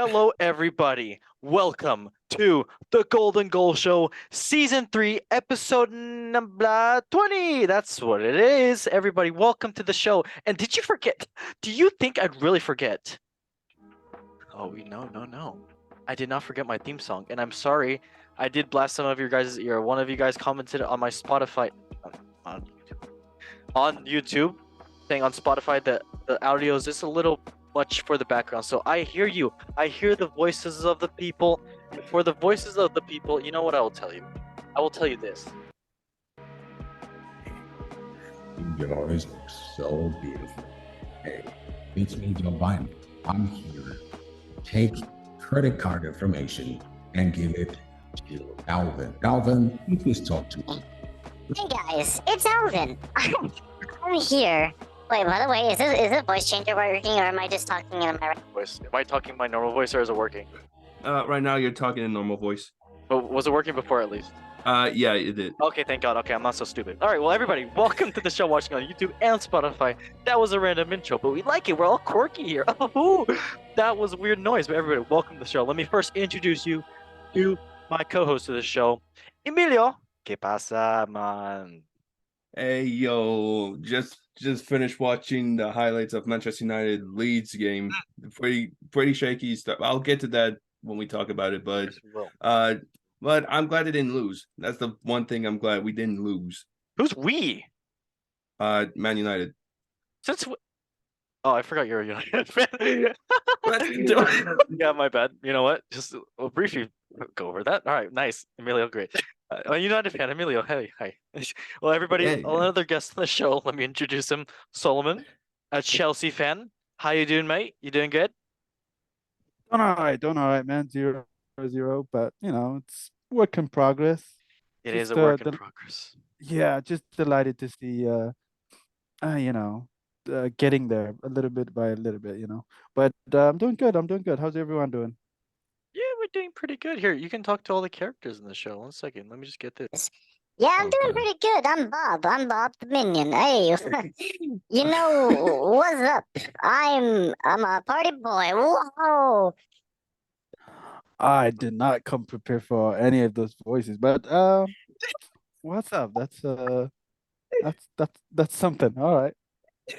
Hello, everybody. Welcome to the Golden Goal Show, Season 3, Episode number 20. That's what it is. Everybody, welcome to the show. And did you forget? Do you think I'd really forget? Oh, no. I did not forget my theme song. And I'm sorry. I did blast some of your guys' ear. One of you guys commented on my Spotify, on YouTube, saying on Spotify that the audio is just a little much for the background. So I hear you. I hear the voices of the people. And for the voices of the people, you know what I will tell you? I will tell you this. You always look so beautiful. Hey, it's me, Joe Biden. I'm here. Take credit card information and give it to Alvin. Alvin, you please talk to me. Hey guys, it's Alvin. I'm here. Wait, by the way, is this voice changer working, or am I just talking in my Voice. Am I talking my normal voice, or is it working? Right now you're talking in normal voice. But was it working before at least? Yeah, it did. Okay, thank God. Okay, I'm not so stupid. All right, well, everybody, welcome to the show watching on YouTube and Spotify. That was a random intro, but we like it. We're all quirky here. Oh, that was a weird noise, but everybody, welcome to the show. Let me first introduce you to my co-host of the show, Emilio. ¿Qué pasa, man? Hey yo, just finished watching the highlights of Manchester United Leeds game. Pretty shaky stuff. I'll get to that when we talk about it, but but I'm glad they didn't lose. That's the one thing I'm glad we didn't lose. Who's we? Man United. Oh, I forgot you're a United fan. Yeah, my bad. You know what? Just briefly go over that. All right, nice. Emilio, great. A United fan, Emilio. Hey, hi. Well, everybody, Hey. Another guest on the show. Let me introduce him. Solomon, a Chelsea fan. How you doing, mate? You doing good? Doing all right, man. 0-0, but it's work in progress. It is Just, a work in the- progress. Yeah, just delighted to see getting there a little bit by a little bit. But I'm doing good. How's everyone doing? Yeah, we're doing pretty good here. You can talk to all the characters in the show. 1 second. Let me just get this. Yeah, I'm doing Okay. pretty good. I'm Bob the Minion. Hey, what's up? I'm a party boy. Whoa. I did not come prepared for any of those voices, but what's up? That's something. All right.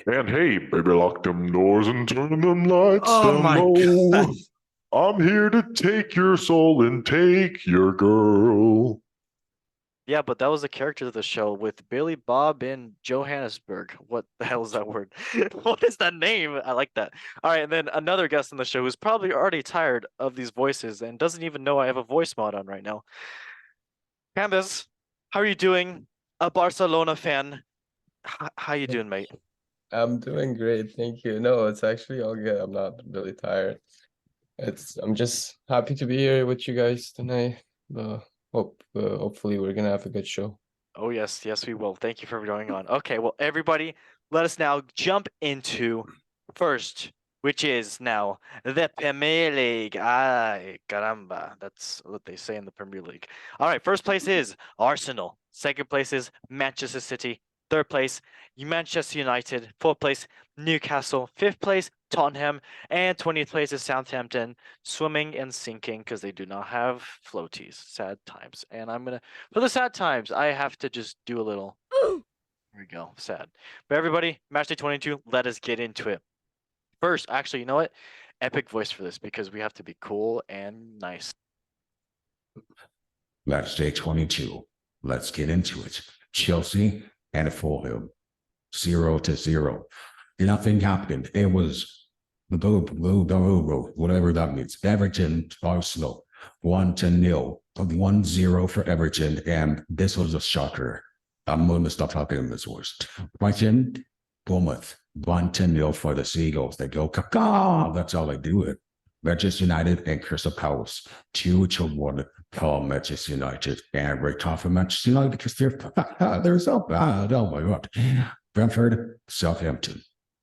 And hey, baby, lock them doors and turn them lights Oh down my low. God. I'm here to take your soul and take your girl. Yeah, but that was the character of the show with Billy Bob in Johannesburg. What the hell is that word? What is that name? I like that. All right, and then another guest on the show who's probably already tired of these voices and doesn't even know I have a voice mod on right now. Candace, how are you doing? A Barcelona fan. How you doing, mate? I'm doing great, thank you. No, it's actually all good. I'm not really tired. I'm just happy to be here with you guys tonight. Hopefully we're gonna have a good show. Oh, yes, we will. Thank you for joining on. Okay, well, everybody, let us now jump into first, which is now the Premier League. Ay, caramba. That's what they say in the Premier League. All right, first place is Arsenal. Second place is Manchester City. Third place, Manchester United. Fourth place, Newcastle. Fifth place, Tottenham. And 20th place is Southampton, swimming and sinking because they do not have floaties. Sad times. And for the sad times, I have to just do a little. There we go. Sad. But everybody, Matchday 22, let us get into it. First, actually, you know what? Epic voice for this because we have to be cool and nice. Matchday 22. Let's get into it. Chelsea and Fulham, 0-0. Nothing happened. It was whatever that means. Everton, Arsenal, 1-0, 1-0 for Everton, and this was a shocker. I'm going to stop talking in this voice. Brighton, Bournemouth, 1-0 for the Seagulls. They go caca. That's how they do it. Manchester United and Crystal Palace, 2-1 for Manchester United. And we're talking Manchester United because they're so bad. Oh my God. Brentford, Southampton,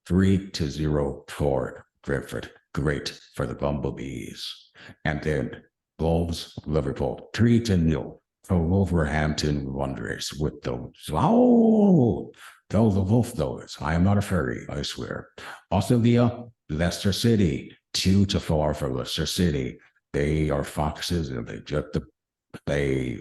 3-0 for Brentford. Great for the Bumblebees. And then Wolves, Liverpool, 3-0 for Wolverhampton Wanderers with those. Oh, those are both those. I am not a fairy, I swear. Aston Villa, Leicester City, 2-4 for Leicester City. They are foxes, and they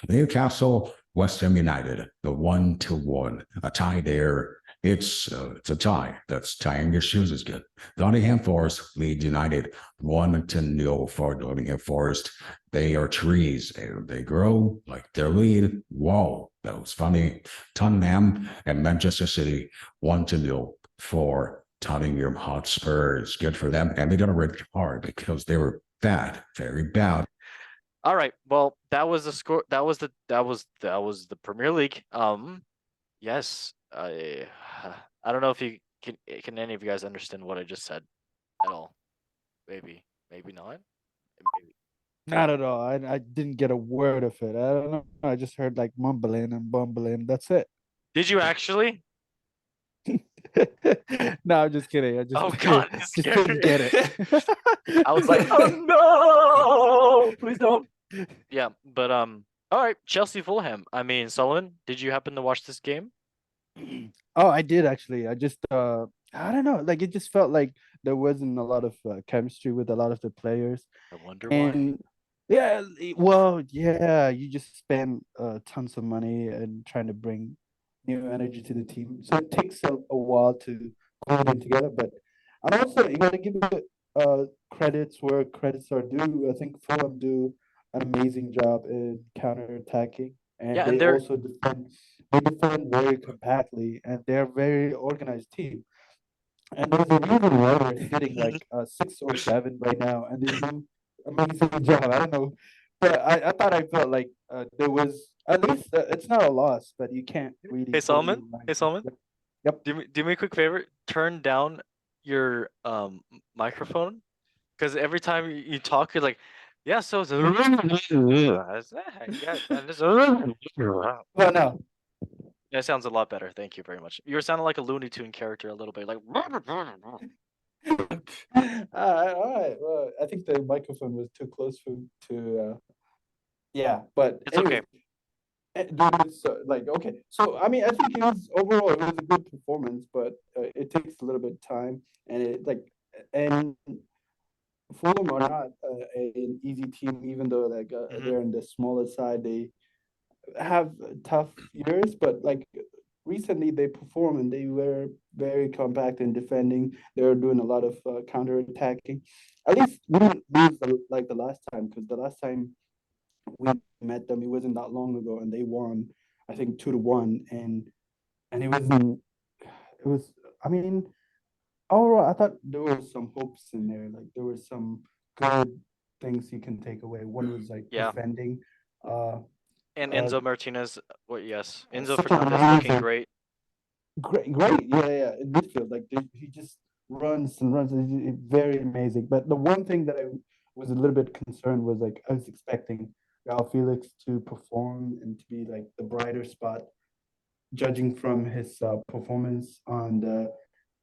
Newcastle, West Ham United, the 1-1, a tie there. It's a tie. That's tying your shoes is good. Nottingham Forest, Leeds United, 1-0 for Nottingham Forest. They are trees. They grow like their lead. Whoa, that was funny. Tottenham and Manchester City, 1-0 for Tottenham Hotspurs. Good for them. And they got a red card because they were bad, very bad. All right. Well, that was the score. That was the Premier League. Yes. I don't know if you can any of you guys understand what I just said at all. Maybe not. Maybe. Not at all. I didn't get a word of it. I don't know. I just heard like mumbling and bumbling. That's it. Did you actually? No, I'm just kidding. I just Oh God, just this didn't get it. I was like, oh no, please don't. Yeah, but all right, Chelsea Fulham. I mean, Solomon, did you happen to watch this game? Oh, I did actually. I just I don't know. Like it just felt like there wasn't a lot of chemistry with a lot of the players. I wonder why. And yeah, well, yeah, you just spend tons of money and trying to bring new energy to the team. So it takes a while to put them together. But I'm also you gotta give it credits where credits are due. I think Fulham do an amazing job in counterattacking, and Yeah, and they they're also defend. They defend very compactly, and they're a very organized team. And there's a reason why they're sitting like 6 or 7 right now, and they do amazing job. I don't know, but I thought I felt like there was at least it's not a loss, but you can't really Hey totally Solomon. rely Hey on. Solomon. Yep. Yep. Do me a quick favor. Turn down your microphone, because every time you talk, you're like, yeah. So it's yeah, and it's Well, no. that sounds a lot better. Thank you very much. You were sounding like a Looney Tune character a little bit, like. All right. Well, I think the microphone was too close to. Yeah, but It's okay. dude, it's like okay. So I mean, I think it was overall it was a good performance, but it takes a little bit of time, and it like and Fulham are not an easy team, even though like Mhm. they're in the smaller side. They have tough years, but like recently they perform and they were very compact in defending. They were doing a lot of counter attacking. At least we didn't lose like the last time because the last time we met them, it wasn't that long ago, and they won, I think 2-1, and it wasn't. It was. I mean, overall, I thought there was some hopes in there. Like there were some good things you can take away. One was like Yeah. defending. Uh, And uh, Enzo Martinez. Well, yes, Enzo such an Fernandez looking amazing great. great, yeah. In midfield, like he just runs and runs. It's very amazing. But the one thing that I was a little bit concerned was like I was expecting Gal Felix to perform and to be like the brighter spot, judging from his performance on the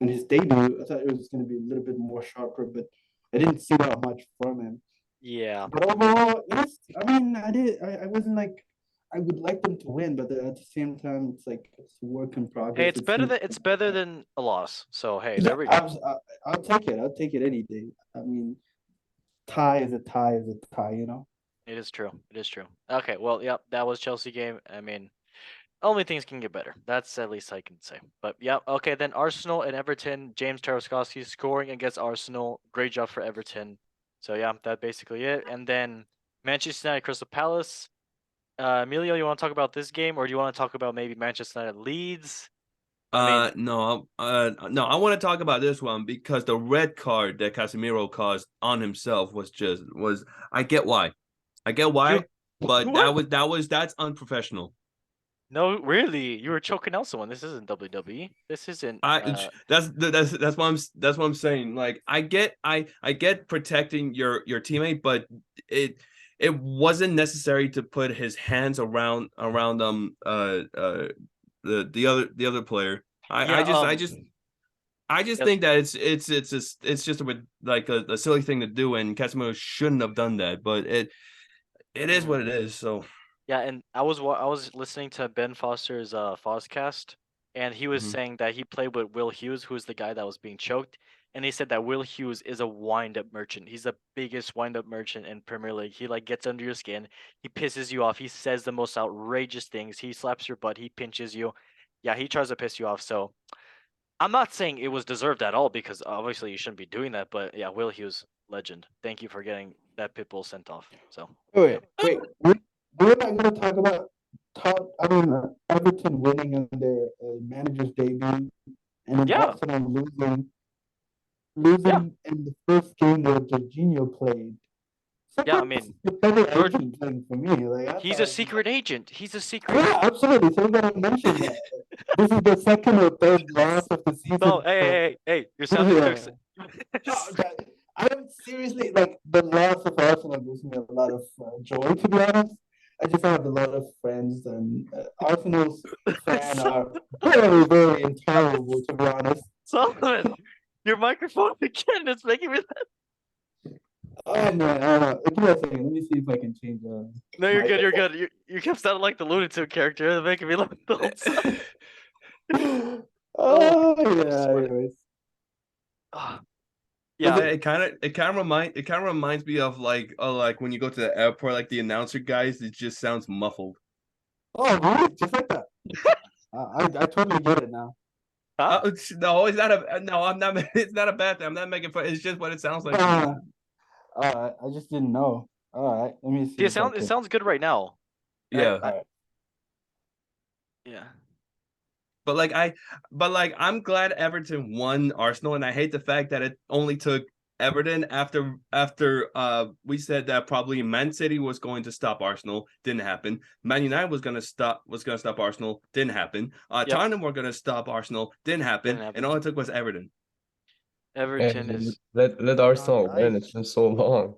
in his debut. I thought it was going to be a little bit more sharper, but I didn't see that much from him. Yeah. But overall, yes, I mean, I wasn't like I would like them to win, but at the same time, it's like it's a work in progress. Hey, it's better seems- than a loss. So hey, Yeah, there we go. I'll take it. I'll take it any day. I mean, tie is a tie is a tie, you know. It is true. It is true. Okay, well, yep, that was Chelsea game. I mean, only things can get better. That's at least I can say. But yeah, okay, then Arsenal and Everton. James Tarkowski scoring against Arsenal. Great job for Everton. So yeah, that's basically it. And then Manchester United Crystal Palace. Emilio, you want to talk about this game, or do you want to talk about maybe Manchester United Leeds? I mean, No, I want to talk about this one because the red card that Casemiro caused on himself was I get why. I get why, but what? that's unprofessional. No, really, you were choking out someone. This isn't WWE. This isn't. That's what I'm saying. Like I get protecting your teammate, but it wasn't necessary to put his hands around the other player. Yeah. I just Yes. think that it's just a silly thing to do, and Casemiro shouldn't have done that. But it is what it is. So Yeah, and I was listening to Ben Foster's Foscast, and he was Mhm. saying that he played with Will Hughes, who's the guy that was being choked, and he said that Will Hughes is a wind-up merchant. He's the biggest wind-up merchant in Premier League. He like gets under your skin. He pisses you off. He says the most outrageous things. He slaps your butt. He pinches you. Yeah, he tries to piss you off. So I'm not saying it was deserved at all because obviously you shouldn't be doing that. But yeah, Will Hughes, legend. Thank you for getting that pit bull sent off. So Wait, we're not gonna talk about Everton winning on their manager's debut, and then yeah, Arsenal losing yeah, in the first game that Jorginho played. So yeah. I that's mean, the better George, agent thing for me. Like I he's thought a it was secret agent. He's a secret yeah, agent. absolutely. So we gotta mention that. This is the second or third loss of the No, season. hey, you're sounding too excited. No, I'm seriously like the loss of Arsenal gives me a lot of joy. To be honest, I just have a lot of friends, and Arsenal's fan are very, very intolerable. To be honest. Solomon, your microphone again is making me. Oh man, I don't know. Give me a second. Let me see if I can change. No, you're good. You're good. You kept sounding like the Looney Tune character. It's making me laugh the whole time. Oh I'm yeah. sweating. Anyways, Ah, Yeah, yeah, it kind of reminds me of like when you go to the airport, like the announcer guys, it just sounds muffled. oh really? Just like that. I totally get it now. huh? No, it's not a no. I'm not. It's not a bad thing. I'm not making fun. It's just what it sounds like. All right, I just didn't know. All right, let me see See, if I it can. sounds good right now. Yeah. All right. Yeah. But like I'm glad Everton won Arsenal, and I hate the fact that it only took Everton after we said that probably Man City was going to stop Arsenal, didn't happen. Man United was gonna stop Arsenal, didn't happen. Yep. Tottenham were gonna stop Arsenal, didn't happen. And all it took was Everton. Everton And is. let Arsenal Alright. win. It's been so long.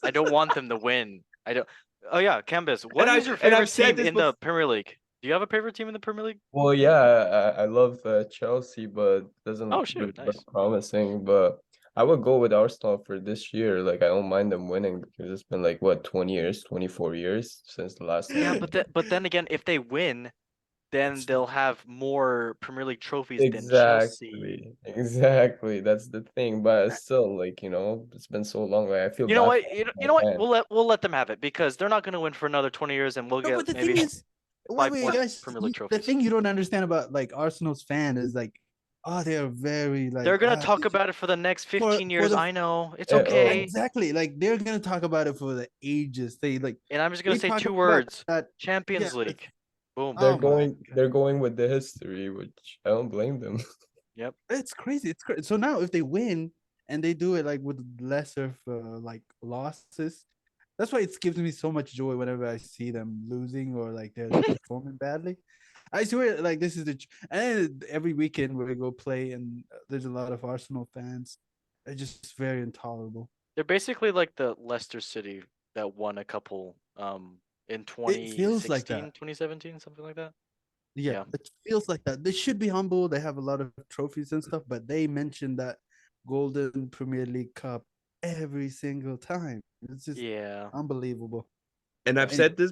I don't want them to win. I don't. Oh yeah, Canvas. What And is your I've favorite said team this in the Premier League? Do you have a favorite team in the Premier League? Well, yeah, I love Chelsea, but doesn't Oh really shoot, look nice. promising. But I would go with Arsenal for this year. Like I don't mind them winning because it's been like what 20 years, 24 years since the last Yeah, time. but then again, if they win, then they'll have more Premier League trophies than Chelsea. Exactly. That's the thing. But still, like it's been so long. Like I feel You know bad what? for You my know what? fans. We'll let them have it because they're not going to win for another 20 years, and we'll No, but get the thing maybe is, wait, 5 wait, more guys. Premier League The trophies. thing you don't understand about like Arsenal's fan is like, oh, they are very like. They're gonna talk they about it for the next for 15 years. the I know it's Oh, okay, exactly like they're gonna talk about it for the ages. They like and I'm just gonna they say talk 2 about words: that. Champions Yeah, League. Boom. Oh my they're going with the history, which I don't blame them. Yep. it's crazy. It's crazy. So now if they win and they do it like with lesser like losses, that's why it gives me so much joy whenever I see them losing or like they're performing badly. I swear, like this is and every weekend we go play and there's a lot of Arsenal fans. They're just very intolerable. They're basically like the Leicester City that won a couple in It feels like 2016, that. 2017, something like that. Yeah, Yeah. it feels like that. They should be humble. They have a lot of trophies and stuff, but they mention that Golden Premier League Cup every single time. It's just Yeah. unbelievable. And I've said this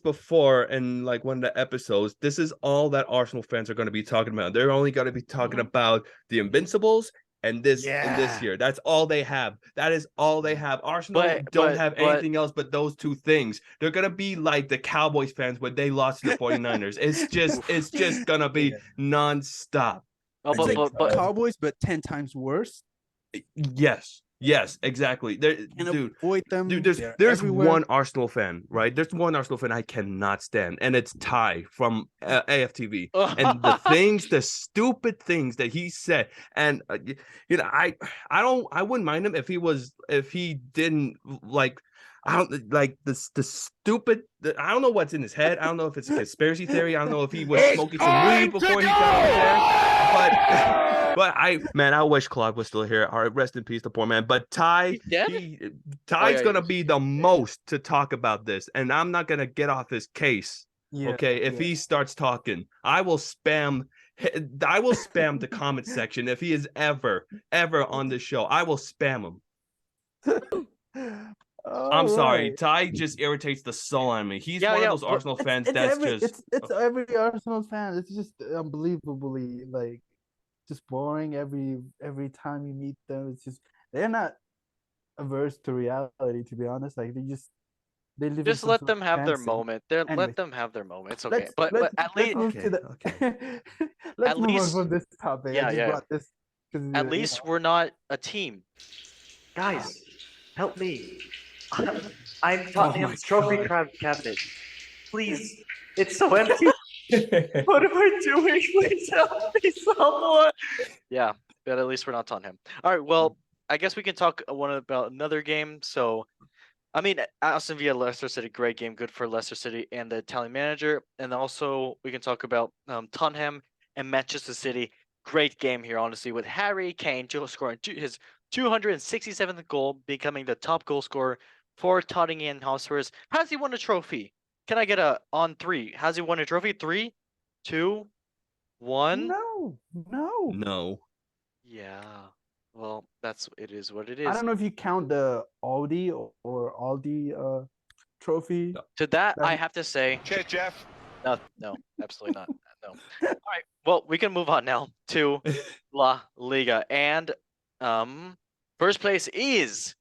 before, in like one of the episodes. This is all that Arsenal fans are going to be talking about. They're only going to be talking about the Invincibles and this Yeah. year. That's all they have. That is all they have. Arsenal don't have anything else but those two things. They're going to be like the Cowboys fans when they lost to the 49ers. It's just going to be nonstop. Oh, It's like but Cowboys, but 10 times worse. Yes, exactly. Can avoid them. Dude, They're there's everywhere. one Arsenal fan, right? There's one Arsenal fan I cannot stand, and it's Ty from AFTV. And the stupid things that he said, and I wouldn't mind him if he didn't like. I don't like the stupid. I don't know what's in his head. I don't know if it's a conspiracy theory. I don't know if he was smoking some weed before he got over there. But I wish Claude was still here. All right, rest in peace, the poor man. But Ty's gonna be the most to talk about this, and I'm not gonna get off his case. If he starts talking, I will spam the comment section if he is ever on the show. I will spam him. I'm sorry. Ty just irritates the soul on me. He's one of those Arsenal fans it's every Arsenal fan. It's just unbelievably like just boring every time you meet them. It's just they're not averse to reality, to be honest. Like they live in Just some let sort them of have their fantasy. moment. Anyways, Let them have their moment. It's okay. But let's at let's least move to the Okay. let's at move on least from this topic. I yeah, just yeah. brought this because At least we're not a team. Guys, help me. I'm Oh Tottenham's my trophy God. crown captain. Please, it's so empty. What am I doing? Please help me, someone. Yeah, but at least we're not Tottenham. All right, well, I guess we can talk one about another game. So, I mean, Aston Villa Leicester City, great game, good for Leicester City and the Italian manager. And also, we can talk about Tottenham and Manchester City. Great game here, honestly, with Harry Kane scoring his 267th goal, becoming the top goal scorer for Tottenham Hotspurs. Has he won a trophy? Can I get a on three? Has he won a trophy? 3, 2, 1. no. No. Yeah. Well, it is what it I is. don't know if you count the Aldi or Aldi trophy. To that, that I he- have to say, Cheers, Jeff. no, absolutely not. No. All right. Well, we can move on now to La Liga, and first place is,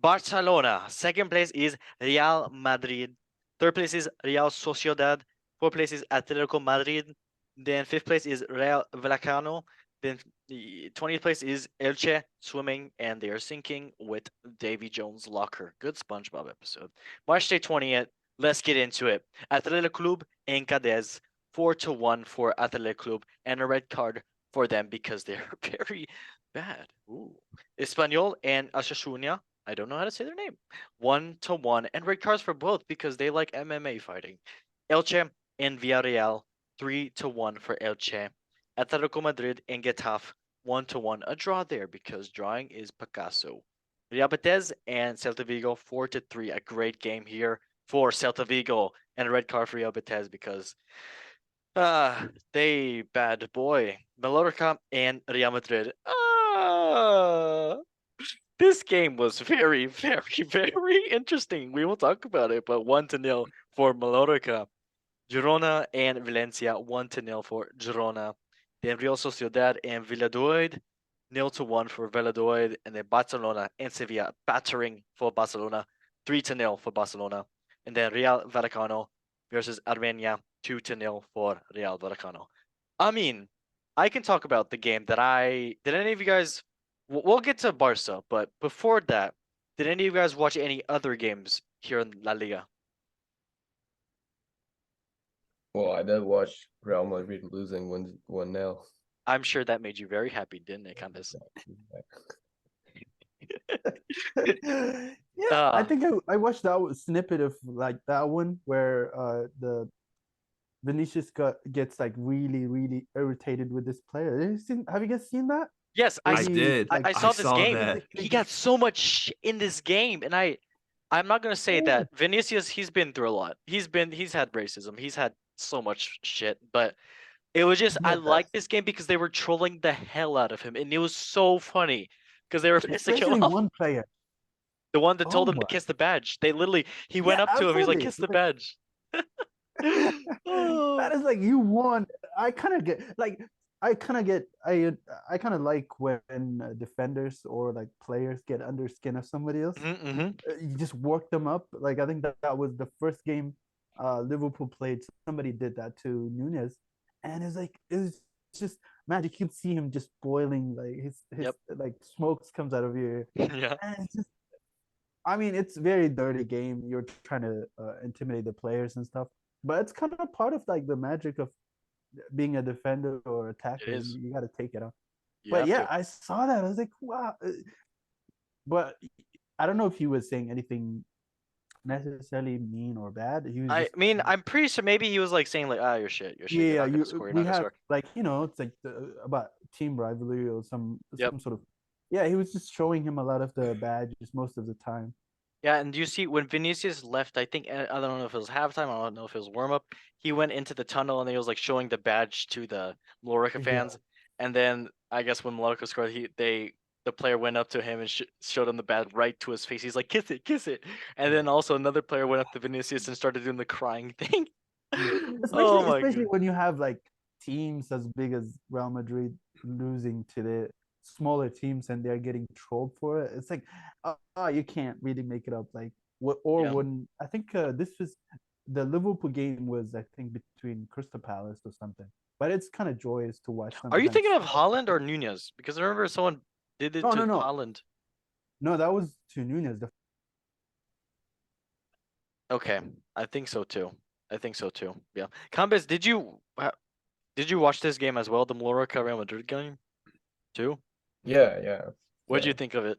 Barcelona. Second place is Real Madrid. Third place is Real Sociedad. Fourth place is Atletico Madrid. Then fifth place is Real Vallecano. Then the 20th place is Elche swimming, and they are sinking with Davy Jones' locker. Good SpongeBob episode. March day 20th. Let's get into it. Athletic Club and Cadiz 4-1 for Athletic Club, and a red card for them because they're very bad. Ooh. Espanyol and Asasunia, I don't know how to say their name. 1-1, and red cards for both because they like MMA fighting. Elche and Villarreal 3-1 for Elche. Atletico Madrid and Getafe 1-1, a draw there because drawing is Picasso. Real Betis and Celta Vigo 4-3, a great game here for Celta Vigo, and a red card for Real Betis because they bad boy. Mallorca and Real Madrid. This game was very, very, very interesting. We will talk about it, but 1-0 for Mallorca. Girona and Valencia 1-0 for Girona. Then Real Sociedad and Valladolid 0-1 for Valladolid, and then Barcelona and Sevilla battering for Barcelona 3-0 for Barcelona. And then Real Vallecano versus Armenia 2-0 for Real Vallecano. I mean, I can talk about the game that did any of you guys we'll get to Barca, but before that, did any of you guys watch any other games here in La Liga? Well, I did watch Real Madrid losing 1-0. I'm sure that made you very happy, didn't it, Candace? Yeah, I think I watched that snippet of like that one where the Vinicius gets like really irritated with this player. Have you guys seen that? Yes, I He, did. like, I saw this saw game. that. He got so much in this game, and I'm not gonna say that Vinicius. He's been through a lot. He's had racism. He's had so much shit, but it was just I Yeah, liked this game because they were trolling the hell out of him, and it was so funny because they were pissing him especially off. one player. The one that told Oh him to my. kiss the badge. They literally he went Yeah, up to him. He's like, absolutely. kiss the badge. That is like you won. I kind of get like I kind of like when defenders or like players get under skin of somebody else. Mm-hmm. You just work them up. Like I think that was the first game Liverpool played. Somebody did that to Nunez, and it was just magic. You can see him just boiling, like his Yep. like smokes comes out of your ear. Yeah. And it's just, I mean, it's a very dirty game. You're trying to intimidate the players and stuff, but it's kind of part of like the magic of being a defender or attacker. It is. You got to take it on. You But have yeah, to. I saw that. I was like, wow. But I don't know if he was saying anything necessarily mean or bad. He was I just, mean, I'm pretty sure maybe he was like saying like, you're shit, you're shit. yeah, You're not gonna score. You're not we gonna have score. like it's like about team rivalry or some Yep. sort of. Yeah, he was just showing him a lot of the badges most of the time. Yeah, and you see when Vinicius left, I think I don't know if it was halftime, I don't know if it was warm up. He went into the tunnel and he was like showing the badge to the Mallorca Yeah. fans, and then I guess when Mallorca scored, the player went up to him and showed him the badge right to his face. He's like, kiss it, and then also another player went up to Vinicius and started doing the crying thing. Oh my Especially god! when you have like teams as big as Real Madrid losing to the smaller teams and they're getting trolled for it. It's like, you can't really make it up. Like, what or Yeah. when I think this was the Liverpool game was I think between Crystal Palace or something. But it's kind of joyous to watch them. Are you kind thinking of step up. Holland or Nunez? Because I remember someone did it to No. Holland. No, that was to Nunez. Okay, I think so too. Yeah. Cambes, did you watch this game as well? The Mallorca Real Madrid game too? Yeah. What did you So, think of it?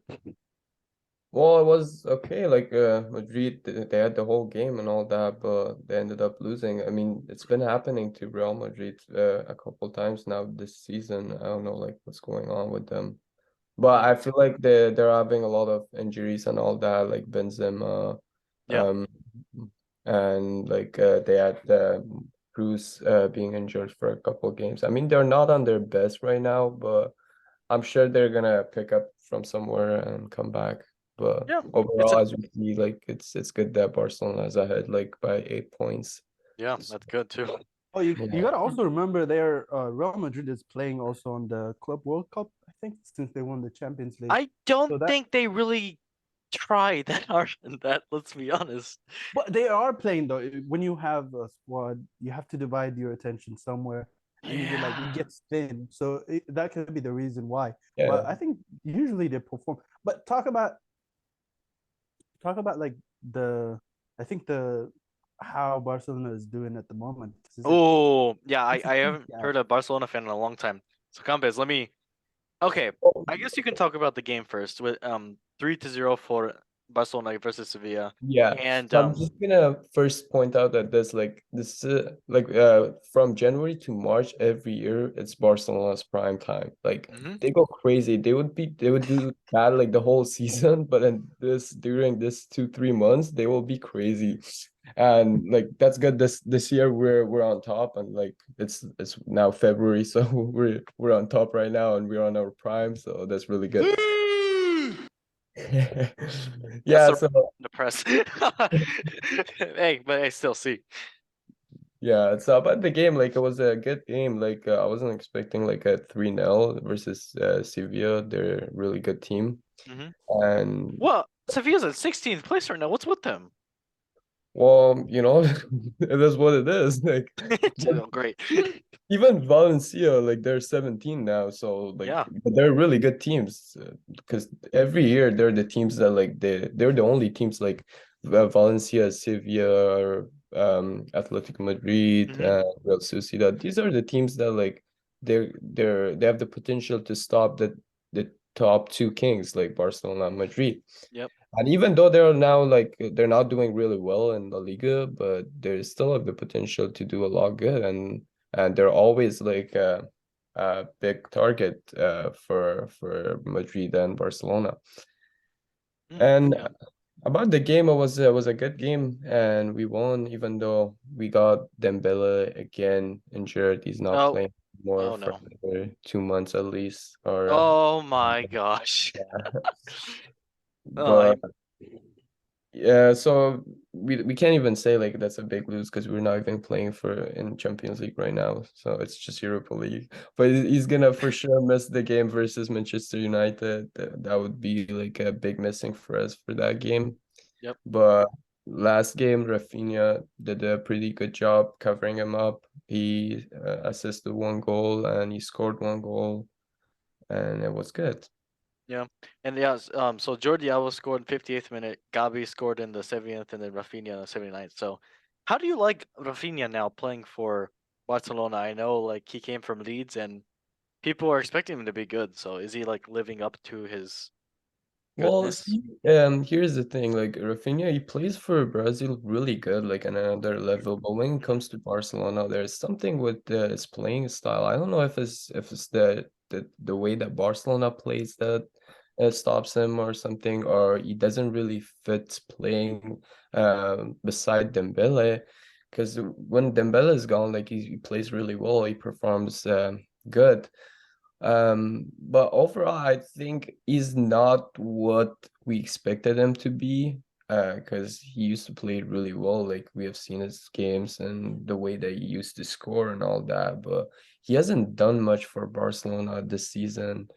well, it was okay. Like Madrid, they had the whole game and all that, but they ended up losing. I mean, it's been happening to Real Madrid a couple times now this season. I don't know like what's going on with them, but I feel like they're having a lot of injuries and all that, like Benzema, Yeah. and like they had Cruz being injured for a couple games. I mean, they're not on their best right now, but I'm sure they're gonna pick up from somewhere and come back. But Yeah, overall, as we see, like it's good that Barcelona is ahead, like by 8 points. Yeah, that's good too. Oh, you Yeah. gotta also remember their Real Madrid is playing also on the Club World Cup, I think, since they won the Champions League. I don't So that- think they really try that hard in that, let's be honest. But they are playing though. When you have a squad, you have to divide your attention somewhere, and like it Yeah. gets thin. So that could be the reason why. Yeah. But I think usually they perform. But talk about like I think the how Barcelona is doing at the moment. Oh, yeah, I it's a haven't huge heard a Barcelona fan in a long time. So Campes, okay, I guess you can talk about the game first with 3-0 for Barcelona versus Sevilla. Yeah, And so I'm just gonna first point out that there's like this from January to March every year it's Barcelona's prime time. Like Mhm. they go crazy. They would do bad like the whole season, but then during this 2-3 months they will be crazy. And like that's good. This year we're on top and like it's now February, so we're on top right now and we're on our prime, so that's really good. Yeah, That's so the press. Hey, but I still see. yeah, it's about the game. Like it was a good game. Like I wasn't expecting like a 3-0 versus Sevilla. They're a really good team. Mhm. And Well, Sevilla's at 16th place right now. What's with them? well, it is what it is. Like Great. even Valencia, like they're 17 now, so like Yeah. they're really good teams because every year they're the teams that like they're the only teams like Valencia, Sevilla, or Athletic Madrid, Mhm. Real Sociedad. These are the teams that like they have the potential to stop the top two kings like Barcelona and Madrid. Yep. And even though they're now like they're not doing really well in La Liga, but they still have the potential to do a lot good, and they're always like a big target for Madrid and Barcelona. And Yeah. about the game, it was a good game, and we won even though we got Dembele again injured. He's not Oh. playing more Oh for no. another 2 months at least. Or Oh my gosh. Oh, but yeah, so we can't even say like that's a big lose because we're not even playing for in Champions League right now. So it's just Europa League. But he's gonna for sure miss the game versus Manchester United. That would be like a big missing for us for that game. Yep. But last game, Rafinha did a pretty good job covering him up. He assisted 1 goal and he scored 1 goal, and it was good. Yeah. And yeah, so Jordi Alba scored in 58th minute, Gabi scored in the 70th, and then Rafinha in the 79th. So how do you like Rafinha now playing for Barcelona? I know like he came from Leeds and people are expecting him to be good. So is he like living up to his Well, goodness? see, here's the thing, like Rafinha, he plays for Brazil really good, like on another level. But when it comes to Barcelona, there's something with his playing style. I don't know if it's the way that Barcelona plays that stops him or something, or he doesn't really fit playing beside Dembele. Because when Dembele is gone, like he plays really well, he performs good. But overall, I think he's not what we expected him to be. because he used to play really well. Like we have seen his games and the way that he used to score and all that, but he hasn't done much for Barcelona this season.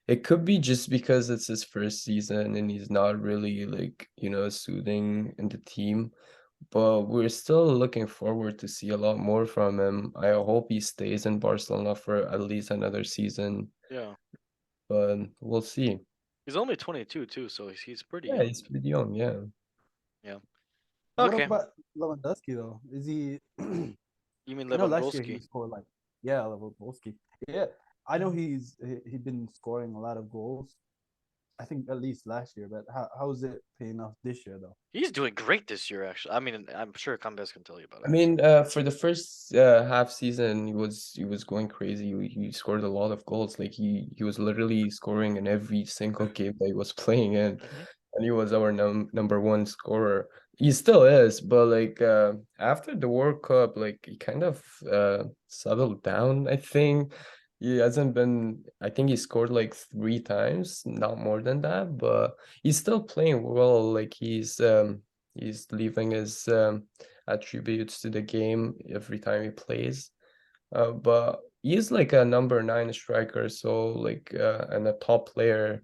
It could be just because it's his first season and he's not really like, soothing in the team. But we're still looking forward to see a lot more from him. I hope he stays in Barcelona for at least another season, Yeah. but we'll see. He's only 22 too, so he's pretty Yeah, young. he's pretty young, yeah. Yeah. What Okay. about Lewandowski though? Is he? You mean I know last year he Lewandowski? scored like Lewandowski. Yeah, I know he'd been scoring a lot of goals. I think at least last year, but how's it paying off this year though? He's doing great this year, actually. I mean, I'm sure Cambes can tell you about I it. mean, for the first half season, he was going crazy. He scored a lot of goals. Like he was literally scoring in every single game that he was playing in, Mhm. and he was our number one scorer. He still is, but like after the World Cup, like he kind of settled down. I think he hasn't been. I think he scored like 3 times, not more than that, but he's still playing well. Like he's leaving his attributes to the game every time he plays. But he's like a number 9 striker, so like and a top player.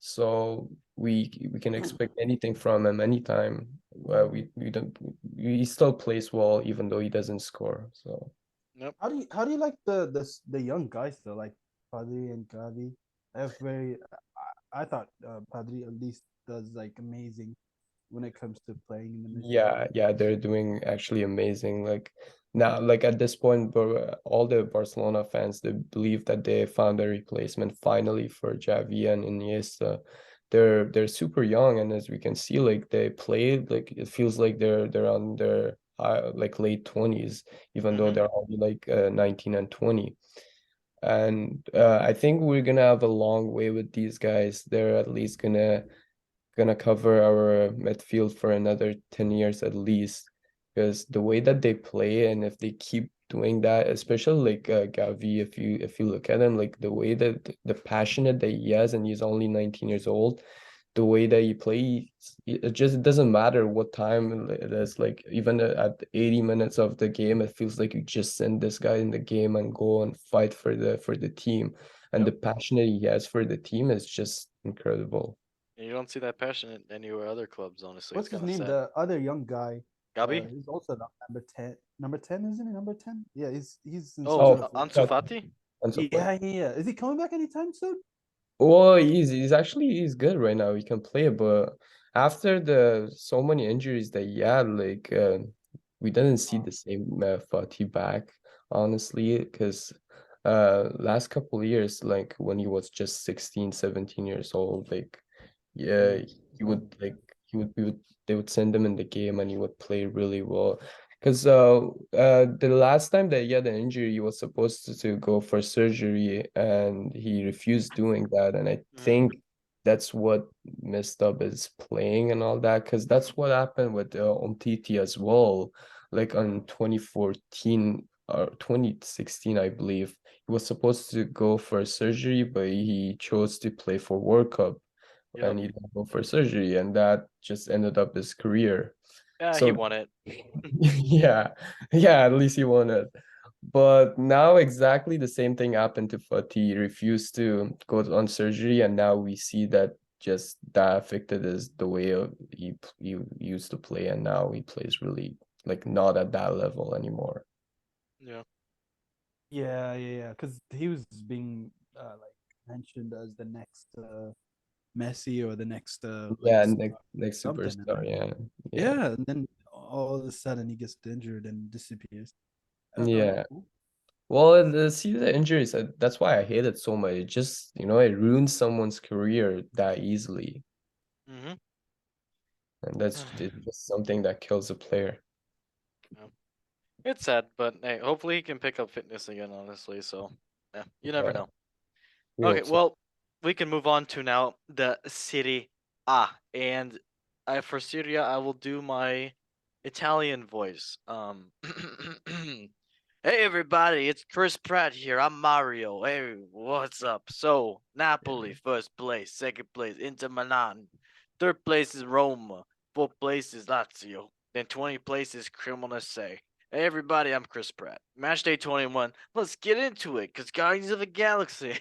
So we can expect anything from him anytime. We don't he still plays well even though he doesn't score. So Yep. How do you like the young guys though, like Padri and Gavi? I have very I thought Padri at least does like amazing when it comes to playing in the midfield. yeah, they're doing actually amazing. Like now, like at this point, all the Barcelona fans, they believe that they found a replacement finally for Xavi and Iniesta. They're super young, and as we can see, like they play, like it feels like they're on their like late 20s, even though Mhm. they're only like 19 and 20. And I think we're gonna have a long way with these guys. They're at least gonna cover our midfield for another 10 years at least, because the way that they play, and if they keep doing that, especially like Gavi, if you look at him, like the way that the passionate that he has, and he's only 19 years old, the way that he plays, it doesn't matter what time it is. Like even at 80 minutes of the game, it feels like you just send this guy in the game and go and fight for the team. And the Yep. passion that he has for the team is just incredible. You don't see that passion in any other clubs, honestly. What's It's his kind of name? sad. The other young guy. Gabi? He's also number 10. Number 10, isn't he? Number 10? Yeah, he's in some Oh, sort Oh, of Ansu Fati. Fati? Ansu Fati. yeah. Is he coming back anytime soon? Well, he's good right now. He can play, but after the so many injuries that he had, like we didn't see the same Fati back, honestly, because last couple of years, like when he was just 16, 17 years old, like yeah, he would like he would they would send him in the game and he would play really well. Because the last time that he had an injury, he was supposed to go for surgery and he refused doing that. And I Mhm. think that's what messed up his playing and all that. Because that's what happened with Umtiti as well. Like on 2014 or 2016, I believe, he was supposed to go for surgery, but he chose to play for World Cup Yep. and he didn't go for surgery, and that just ended up his career. Yeah, he So won it. yeah, yeah, at least he won it. But now exactly the same thing happened to Fatih. He refused to go on surgery, and now we see that just that affected his the way of he used to play, and now he plays really like not at that level anymore. Yeah. Yeah. Because he was being like mentioned as the next Messi or the next like Yeah, star next something, and superstar. then Yeah, and then all of a sudden he gets injured and disappears. yeah. Cool. Well, the season injuries, that's why I hate it so much. It just, it ruins someone's career that easily. Mhm. And that's just something that kills a player. Yeah. It's sad, but hey, hopefully he can pick up fitness again, honestly. So, yeah, you never Yeah, know. we Okay, hope so. well, we can move on to now the Serie A. And for Serie A, I will do my Italian voice. Hey everybody, it's Chris Pratt here. I'm Mario. Hey, what's up? So, Napoli, first place. Second place, Inter Milan. Third place is Roma. Fourth place is Lazio. Then 20 place is Cremonese. Hey everybody, I'm Chris Pratt. Match day 21. Let's get into it, because Guardians of the Galaxy.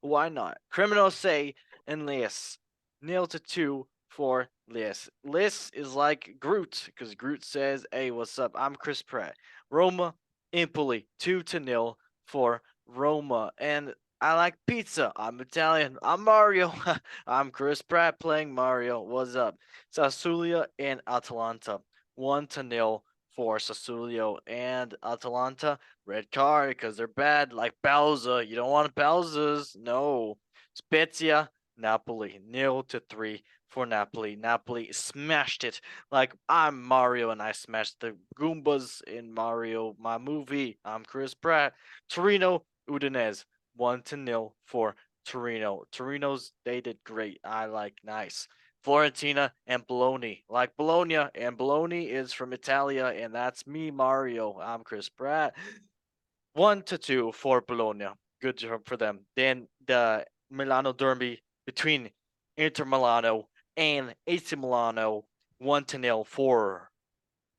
Why not? Cremonese and Lias. 0-2 for Lias. Lias is like Groot, because Groot says, hey, what's up? I'm Chris Pratt. Roma, Empoli, 2-0 for Roma. And I like pizza. I'm Italian. I'm Mario. I'm Chris Pratt playing Mario. What's up? Sassuolo and Atalanta, 1-0 for Sassuolo and Atalanta. Red card because they're bad, like Bowser. You don't want Bowser's. No. Spezia, Napoli, 0-3 for Napoli. Napoli smashed it like I'm Mario and I smashed the Goombas in Mario, my movie. I'm Chris Pratt. Torino, Udinese, 1-0 for Torino. Torino's, they did great. I like nice. Florentina and Bologna. Like Bologna, and Bologna is from Italia, and that's me, Mario. I'm Chris Pratt. 1-2 for Bologna. Good job for them. Then the Milano derby between Inter Milano and AC Milano. 1-0 for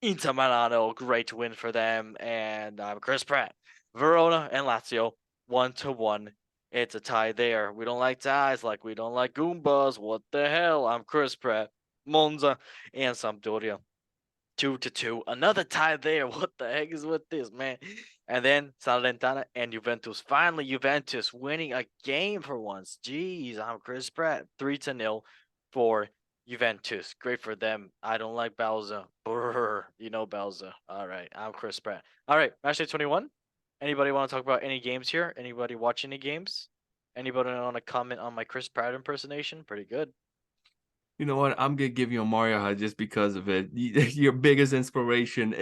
Inter Milano. Great win for them. And I'm Chris Pratt. Verona and Lazio. 1-1. It's a tie there. We don't like ties like we don't like Goombas. What the hell? I'm Chris Pratt. Monza and Sampdoria. 2-2. Another tie there. What the heck is with this, man? And then Salernitana and Juventus. Finally, Juventus winning a game for once. Jeez, I'm Chris Pratt. 3-0 for Juventus. Great for them. I don't like Bowser. Brr, you know Bowser. All right, I'm Chris Pratt. All right, match day 21. Anybody want to talk about any games here? Anybody watch any games? Anybody want to comment on my Chris Pratt impersonation? Pretty good. You know what? I'm gonna give you a Mario hat just because of it. Your biggest inspiration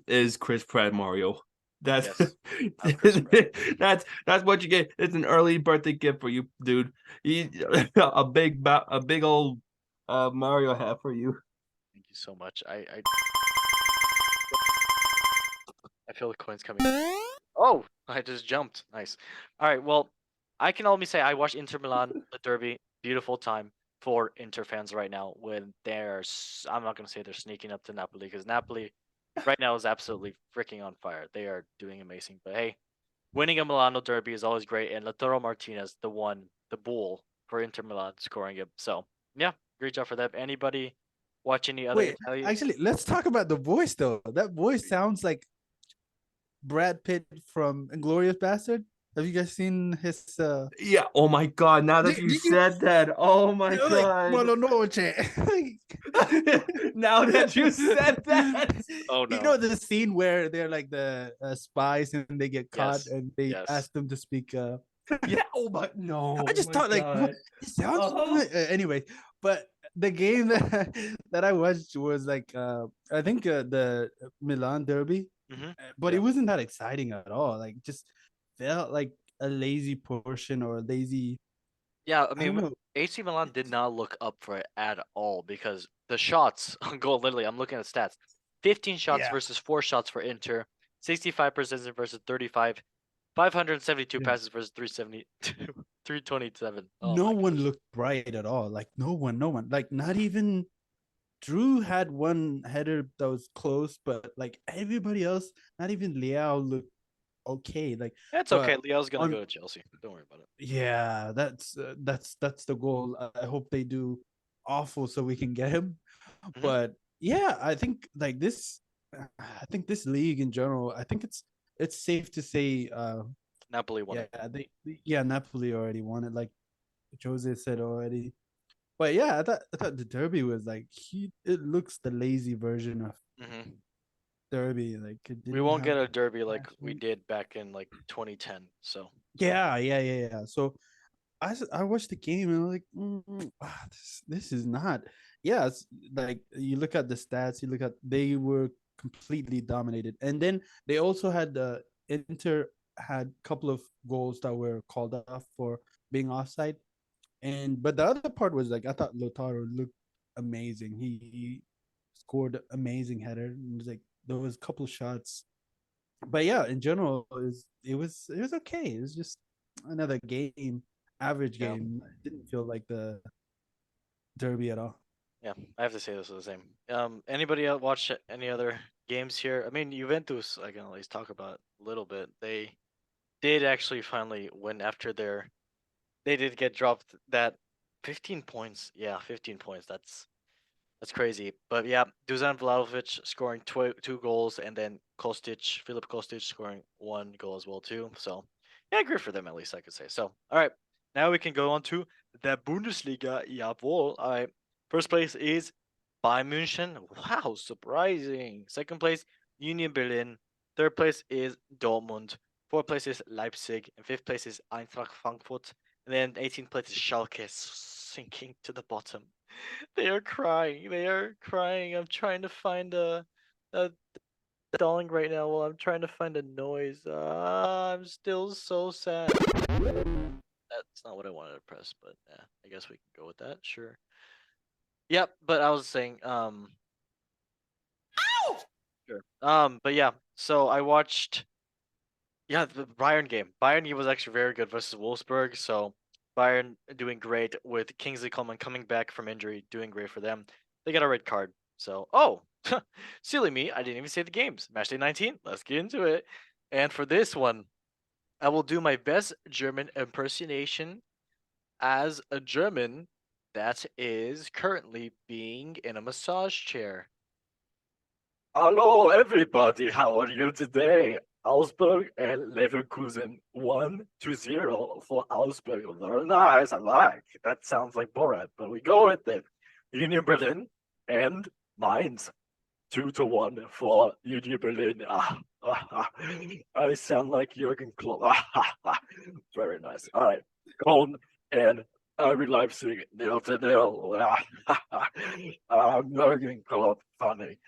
is Chris Pratt Mario. That's Yes, I'm Chris Pratt. that's what you get. It's an early birthday gift for you, dude. A big old Mario hat for you. Thank you so much. I feel the coins coming. Oh, I just jumped. Nice. All right. Well, I can only say I watched Inter Milan, the derby. Beautiful time for Inter fans right now when I'm not going to say they're sneaking up to Napoli, because Napoli right now is absolutely freaking on fire. They are doing amazing. But hey, winning a Milano derby is always great. And Lautaro Martinez, the bull for Inter Milan, scoring it. So, yeah, great job for them. Anybody watch any other Wait, Italian? actually, let's talk about the voice though. That voice sounds like Brad Pitt from Inglorious Bastard. Have you guys seen his? Yeah. Oh my God. Now that you said that. Oh my God. Buono noche. Now that you said that. Oh You no. know the scene where they're like the spies and they get caught Yes, and they yes. ask them to speak. Yeah. Oh my no. I just my thought like, God. what? It sounds anyway. But the game that I watched was like, I think the Milan derby, but it wasn't that exciting at all. Like, just felt like a lazy portion or a lazy. Yeah, I I mean, don't know. AC Milan did not look up for it at all, because the shots on goal, literally, I'm looking at stats. 15 shots Yeah. versus 4 shots for Inter, 65% versus 35, 572 Yeah. passes versus 372, 327. Oh No my one gosh. looked bright at all. Like no one. Like not even Drew had one header that was close, but like everybody else, not even Liao looked okay. Like That's okay. but Leo's gonna on go to Chelsea. Don't worry about it. yeah, that's the goal. I hope they do awful so we can get him. But yeah, I think like this. I think this league in general. I think it's safe to say. Napoli won Yeah, it. yeah Napoli already won it. Like Jose said already. But yeah, I thought the derby was like it looks the lazy version of derby. Like it We didn't won't have get a the derby like we passion. did back in like 2010. So Yeah. So I watched the game and I'm like, this is not. Yeah, it's like you look at the stats, you look at they were completely dominated, and then they also had the Inter had a couple of goals that were called off for being offside, and but the other part was like I thought Lautaro looked amazing. He scored amazing header. And it was like there was a couple of shots, but yeah, in general, it was okay. It was just another game, average yeah. game. It didn't feel like the derby at all. Yeah, I have to say this is the same. Anybody else watch any other games here? I mean, Juventus, I can at least talk about a little bit. They did actually finally win after they did get dropped that 15 points. Yeah, 15 points. That's crazy. But yeah, Dusan Vlahovic scoring 2 goals, and then Philip Kostic scoring 1 goal as well too. So yeah, great for them at least I could say. So all right, now we can go on to the Bundesliga. Jawohl. All right, first place is Bayern München. Wow, surprising. Second place Union Berlin. Third place is Dortmund. Fourth place is Leipzig, and fifth place is Eintracht Frankfurt. And then 18th place is Schalke, sinking to the bottom. They are crying. They are crying. I'm trying to find a stalling right now while I'm trying to find a noise. I'm still so sad. That's not what I wanted to press, but yeah, I guess we can go with that. Sure. Yep, but I was saying, sure. But yeah, so I watched, yeah, the Bayern game. Bayern game was actually very good versus Wolfsburg. So Bayern doing great with Kingsley Coman coming back from injury, doing great for them. They got a red card. So, oh, silly me. I didn't even say the games. Matchday 19. Let's get into it. And for this one, I will do my best German impersonation as a German that is currently being in a massage chair. Hello, everybody. How are you today? Augsburg and Leverkusen 1-0 for Augsburg. Very nice. I like. That sounds like Borat, but we go with it. Union Berlin and Mainz 2-1 for Union Berlin. I sound like Jurgen Klopp. Very nice. All right. Cologne and RB Leipzig 0-0. Jurgen Klopp, funny.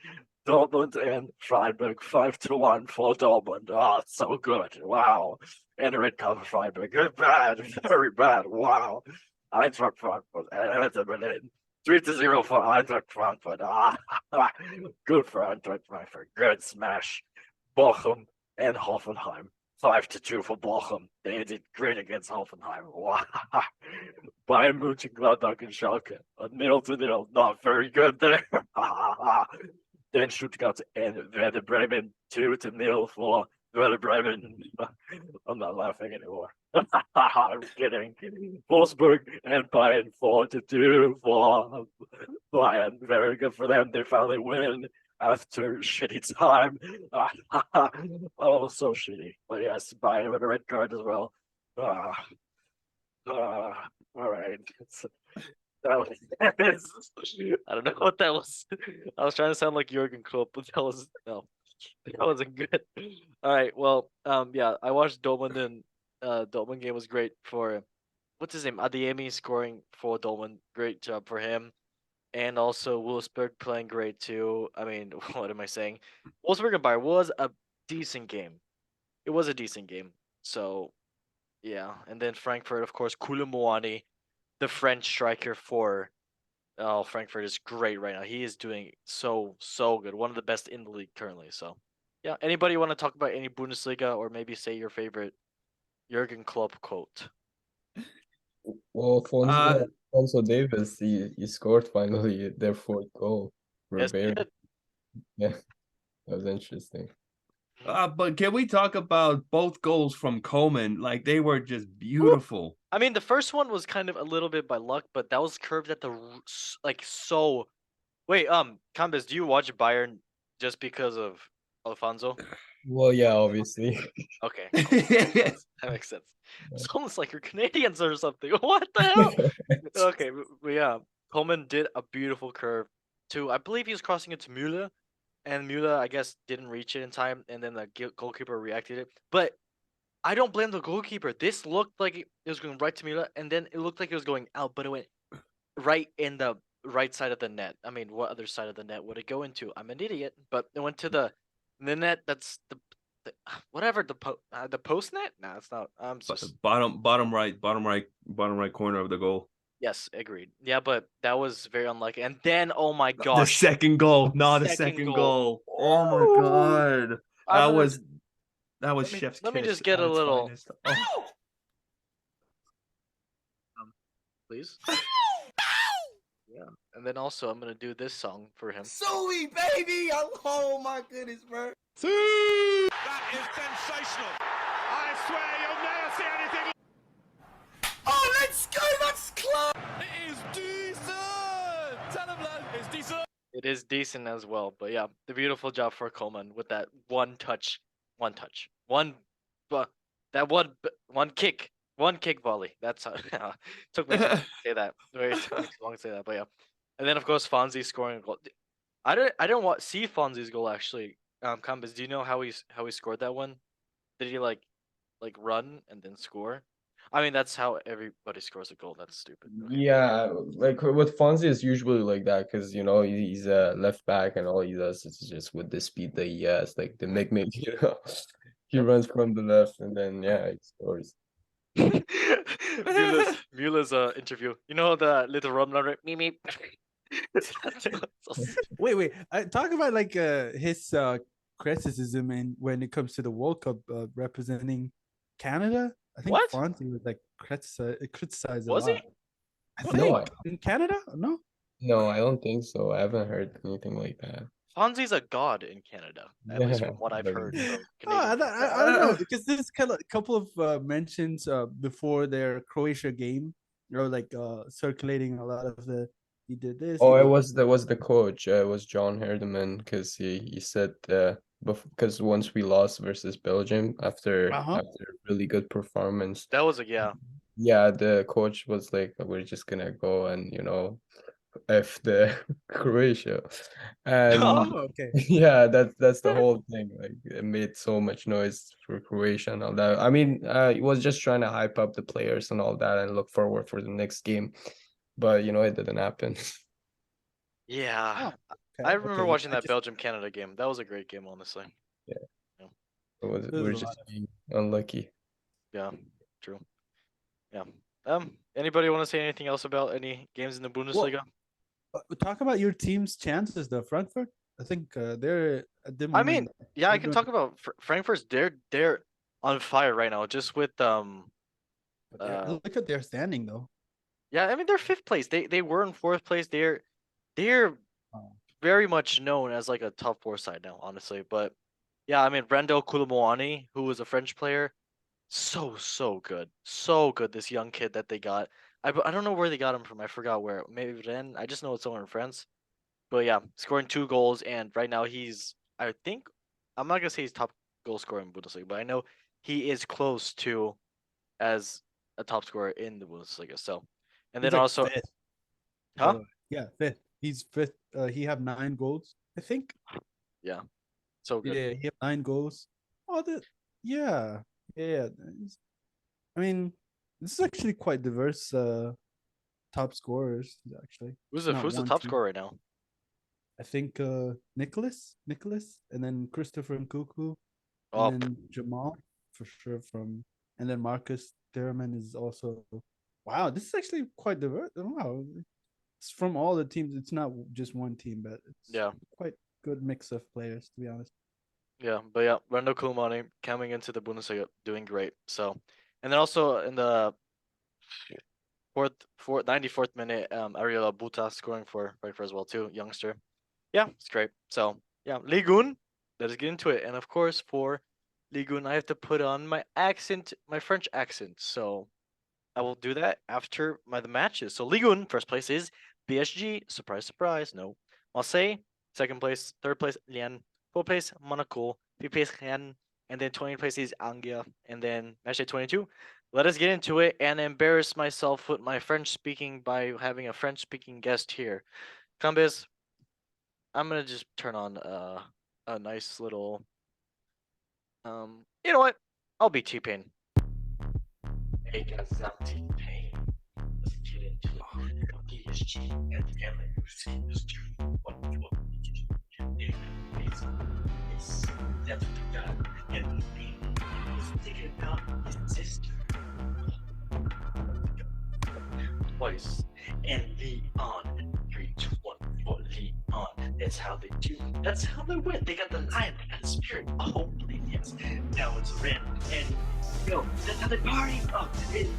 Dortmund and Freiburg 5-1 for Dortmund. Oh, so good. Wow. And a red card for Freiburg. Good, bad, very bad. Wow. Eintracht Frankfurt and Hertha Berlin 3-0 for Eintracht Frankfurt. Good for Eintracht Frankfurt. Good smash. Bochum and Hoffenheim 5-2 for Bochum. They did great against Hoffenheim. Wow. Bayern Mönchengladbach and Schalke 0-0. Not very good there. Then Stuttgart and Werder Bremen 2-0 for Werder Bremen. I'm not laughing anymore. I'm kidding. Wolfsburg and Bayern 4-2 for Bayern. Very good for them. They finally win after shitty time. Oh, so shitty. But yes, Bayern with a red card as well. All right. I don't know what that was. I was trying to sound like Jurgen Klopp, but that wasn't good. All right, well, yeah, I watched Dortmund and Dortmund game was great for what's his name? Adeyemi scoring for Dortmund. Great job for him. And also Wolfsburg playing great too. I mean, what am I saying? Wolfsburg and Bayern was a decent game. It was a decent game. So yeah, and then Frankfurt, of course, Koulibaly, the French striker for Frankfurt is great right now. He is doing so good. One of the best in the league currently. So, yeah. Anybody want to talk about any Bundesliga or maybe say your favorite Jurgen Klopp quote? Well, Alfonso Davis, he scored finally their fourth goal for Yes, he Bayern. did. Yeah, that was interesting. But can we talk about both goals from Coleman? Like they were just beautiful. I mean, the first one was kind of a little bit by luck, but that was curved at the like so. Wait, Cambis, do you watch Bayern just because of Alfonso? Well, yeah, obviously. Okay, that makes sense. It's almost like you're Canadians or something. What the hell? Okay, but yeah, Coleman did a beautiful curve to, I believe he was crossing it to Müller, and Müller, I guess, didn't reach it in time, and then the goalkeeper reacted it. But I don't blame the goalkeeper. This looked like it was going right to Müller, and then it looked like it was going out, but it went right in the right side of the net. I mean, what other side of the net would it go into? I'm an idiot, but it went to the net. That's the whatever the post net. No, it's not. Bottom right corner of the goal. Yes, agreed. Yeah, but that was very unlucky. And then, oh my gosh, The second goal. No, the Second second goal. goal. Oh my god. I'm gonna- That was let me- chef's let me kiss just get at a its little- finest. Oh. please. Yeah. And then also I'm gonna do this song for him. Suey, baby! Oh my goodness, bro. That is sensational. I swear you'll never see anything. Oh, let's go! That's close! It is decent. Tell him, lad, it's decent. It is decent as well, but yeah, the beautiful job for Coleman with that one kick volley. That's how took me so long to say that. Very took me so long to say that, but yeah. And then of course Fonzie scoring a goal. I didn't see Fonzie's goal actually. Campus, do you know how he scored that one? Did he like run and then score? I mean, that's how everybody scores a goal. That's stupid. Okay. Yeah, like with Fonzie is usually like that because you know he's a left back and all he does is just with the speed that he has, like the nickname, you know, he runs from the left and then yeah, he scores. Mueller's interview. You know the little rum runner, me. Wait. I talk about like his criticism in when it comes to the World Cup representing Canada. I think What? Fonzie was like criticized Was a he? lot. I No, think in Canada, no. No, I don't think so. I haven't heard anything like that. Fonzie's a god in Canada, at least Yeah, from what I've like- heard from Oh, I, Canadian. don't- I don't know because there's a couple of mentions before their Croatia game, or like circulating a lot of the he did this. Oh, he it did was the coach. It was John Herdeman because he said because once we lost versus Belgium after Uh-huh. after a really good performance, That was yeah. yeah, the coach was like, we're just gonna go and you know, F the Croatia, and Oh, okay. yeah, that's the whole thing. Like it made so much noise for Croatia and all that. I mean, he was just trying to hype up the players and all that and look forward for the next game, but you know, it didn't happen. Yeah. Okay, I remember okay. watching I that just- Belgium Canada game. That was a great game, honestly. There's We're a just lot of- being unlucky. Yeah, true. Yeah. Anybody want to say anything else about any games in the Bundesliga? Talk about your team's chances, though. Frankfurt, I think they're at the I mean, moment. yeah, I they're can good, talk about Frankfurt's. They're on fire right now. Just with but look at their standing, though. yeah, I mean they're fifth place. They were in fourth place. They're Oh. very much known as like a top four side now, honestly. But yeah, I mean Brando Koulibaly, who was a French player, so good, so good. This young kid that they got. I don't know where they got him from. I forgot where. Maybe then I just know it's somewhere in France. But yeah, scoring 2 goals, and right now he's. I think I'm not gonna say he's top goal scorer in Bundesliga, but I know he is close to as a top scorer in the Bundesliga. So, and He's then like also, fifth, by huh? the way. Yeah, fifth. He's fifth. He have 9 goals, I think. So good. Yeah, he have 9 goals. Oh, yeah. I mean, this is actually quite diverse. Top scorers actually. Who's It's not the one top team. scorer right now? I think Nicholas, and then Christopher Nkuku, Oh, and then Jamal for sure and then Marcus Thurman is also. Wow, this is actually quite diverse. Wow, it's from all the teams. It's not just one team, but it's yeah. quite good mix of players, to be honest. Yeah, but yeah, Brando Koulibaly coming into the Bundesliga doing great. So, and then also in the 94th minute, Ariel Buta scoring for Frankfurt as well too, youngster. Yeah, it's great. So yeah, Ligue 1, let us get into it. And of course, for Ligue 1, I have to put on my accent, my French accent. So I will do that after the matches. So Ligue 1, first place is PSG. Surprise, surprise. No. Marseille, second place. Third place, Lyon. Fourth place, Monaco. Fifth place, Rennes. And then 20th place is Angers. And then match day 22. Let us get into it and embarrass myself with my French speaking by having a French speaking guest here. Cambis, I'm gonna just turn on a nice little you know what? I'll be T-Pain. Hey guys, I'm T-Pain. Let's get into it. PSG and LAFC is 2-1 for PSG. It's depth of God and he is thinking about his sister. Twice and Leon 3-1 for Leon. That's how they do. That's how they win. They got the lion, they got the spirit. Oh, yes. Now it's Ren and yo, that's how they party. Oh, it's